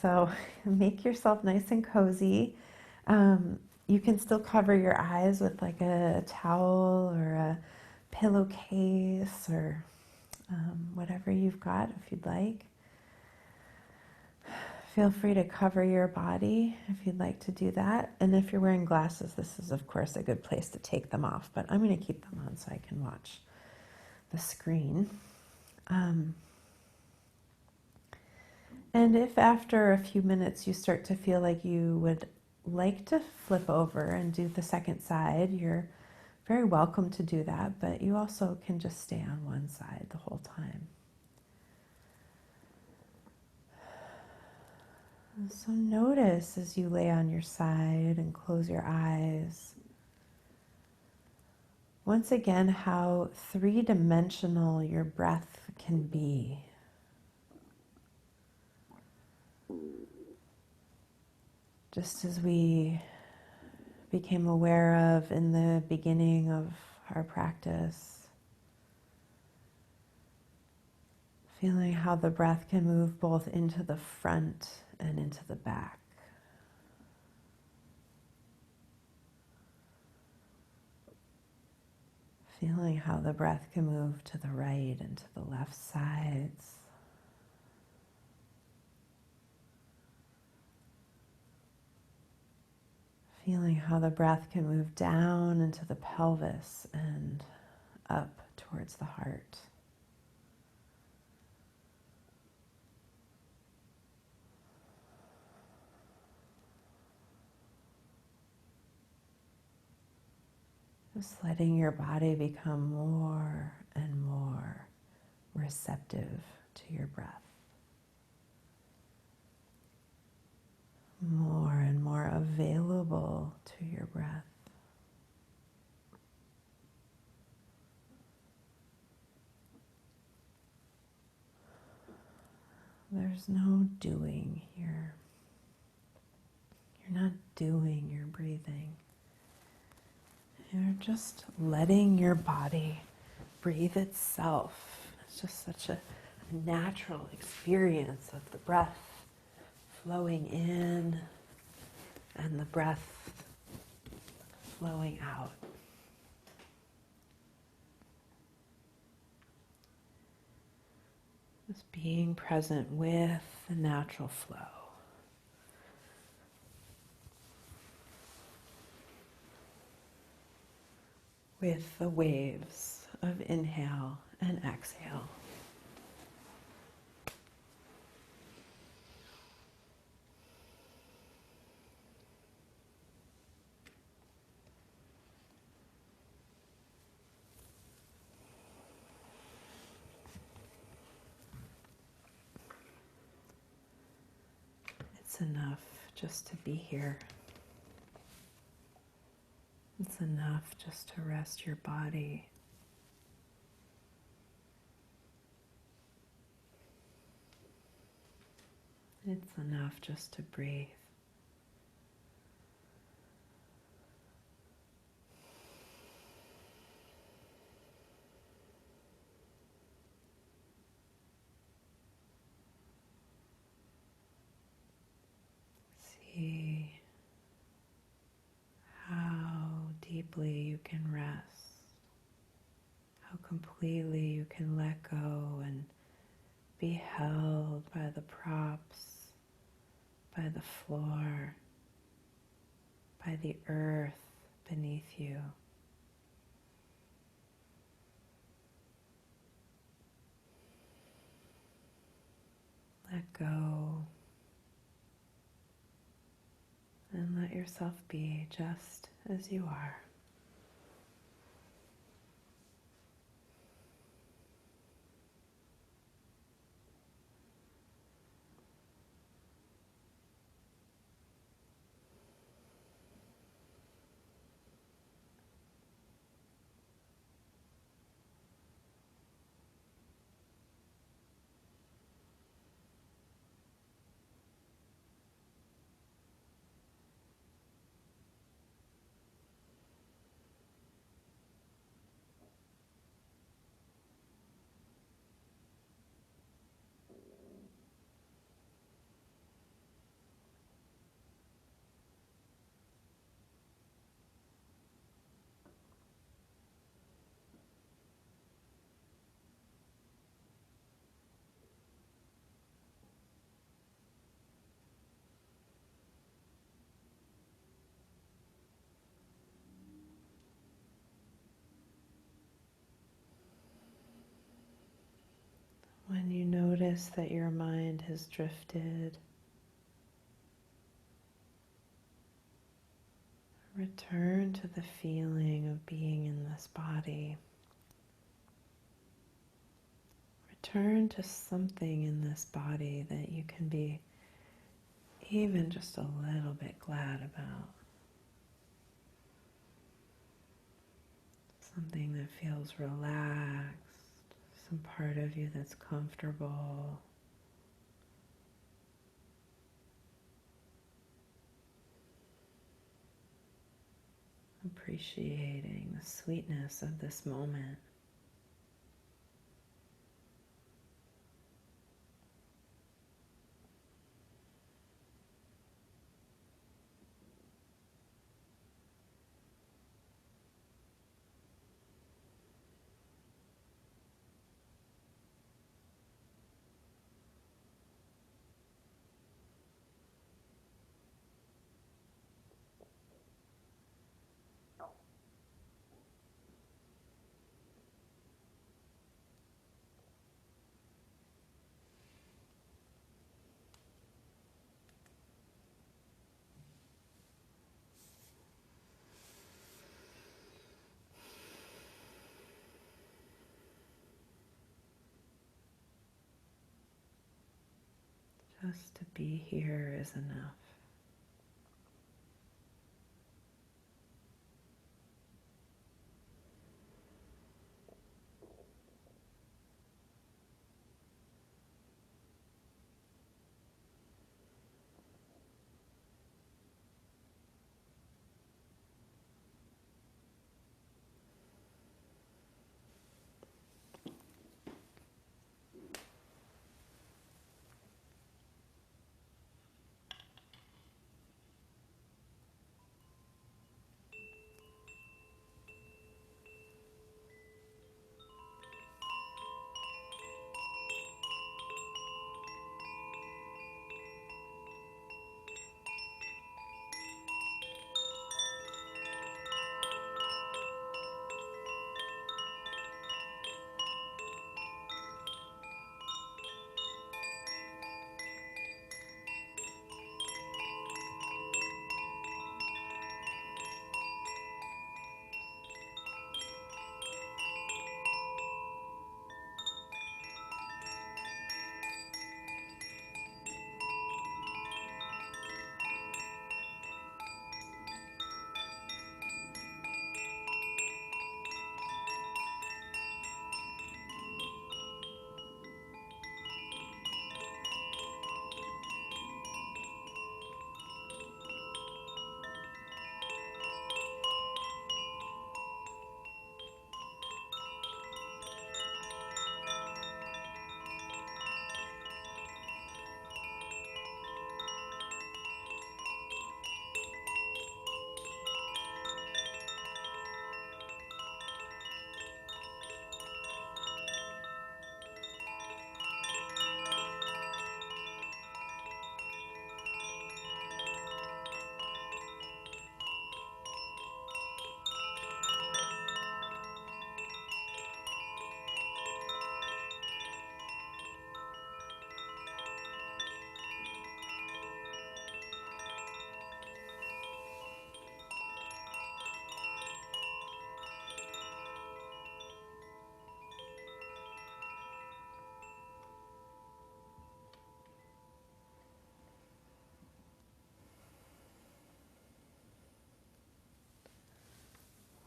So make yourself nice and cozy. You can still cover your eyes with like a towel or a pillowcase or whatever you've got if you'd like. Feel free to cover your body if you'd like to do that. And if you're wearing glasses, this is of course a good place to take them off, but I'm going to keep them on so I can watch the screen. And if after a few minutes you start to feel like you would like to flip over and do the second side, you're very welcome to do that, but you also can just stay on one side the whole time. So notice as you lay on your side and close your eyes, once again, how three-dimensional your breath can be. Just as we became aware of in the beginning of our practice, feeling how the breath can move both into the front and into the back. Feeling how the breath can move to the right and to the left sides. Feeling how the breath can move down into the pelvis and up towards the heart. Just letting your body become more and more receptive to your breath. More and more available to your breath. There's no doing here. You're not doing your breathing. You're just letting your body breathe itself. It's just such a natural experience of the breath flowing in and the breath flowing out. Just being present with the natural flow. With the waves of inhale and exhale. It's enough just to be here. It's enough just to rest your body. It's enough just to breathe. See how deeply you can rest, how completely you can let go and be held by the props, by the floor, by the earth beneath you. Let go and let yourself be just as you are. notice that your mind has drifted. Return to the feeling of being in this body. Return to something in this body that you can be even just a little bit glad about. Something that feels relaxed, some part of you that's comfortable. Appreciating the sweetness of this moment. Just to be here is enough.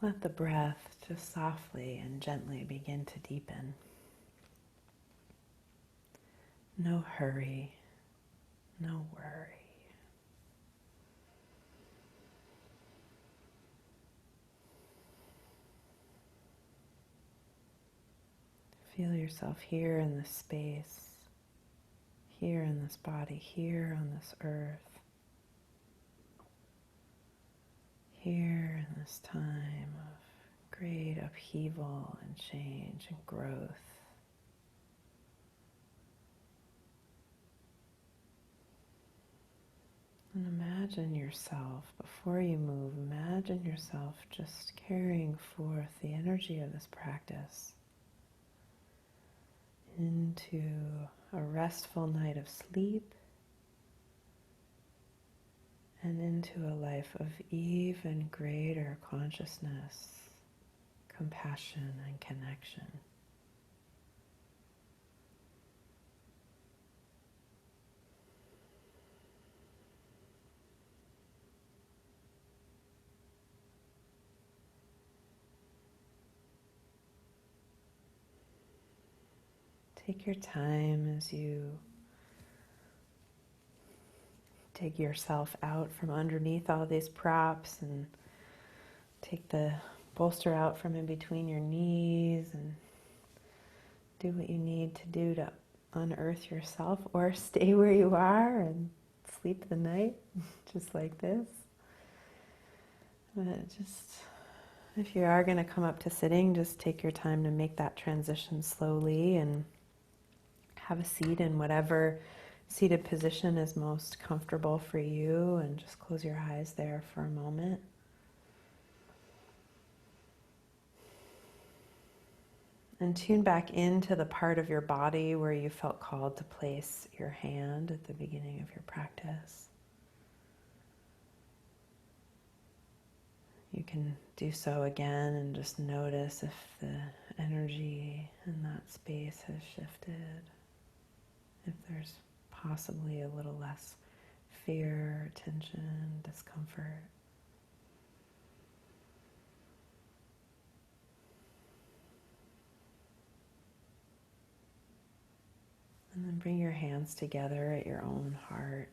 Let the breath just softly and gently begin to deepen. No hurry, no worry. Feel yourself here in this space, here in this body, here on this earth, here in this time of great upheaval and change and growth. And imagine yourself, before you move, imagine yourself just carrying forth the energy of this practice into a restful night of sleep and into a life of even greater consciousness, compassion, and connection. Take your time as you dig yourself out from underneath all these props and take the bolster out from in between your knees and do what you need to do to unearth yourself, or stay where you are and sleep the night just like this. But just, if you are going to come up to sitting, just take your time to make that transition slowly and have a seat in whatever seated position is most comfortable for you, and just close your eyes there for a moment. And tune back into the part of your body where you felt called to place your hand at the beginning of your practice. You can do so again and just notice if the energy in that space has shifted, if there's possibly a little less fear, tension, discomfort. And then bring your hands together at your own heart.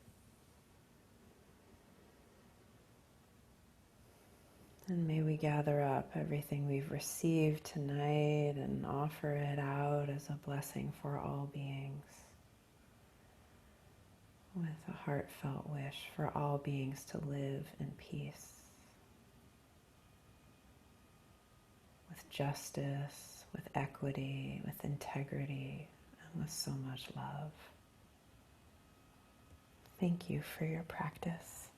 And may we gather up everything we've received tonight and offer it out as a blessing for all beings, with a heartfelt wish for all beings to live in peace, with justice, with equity, with integrity, and with so much love. Thank you for your practice.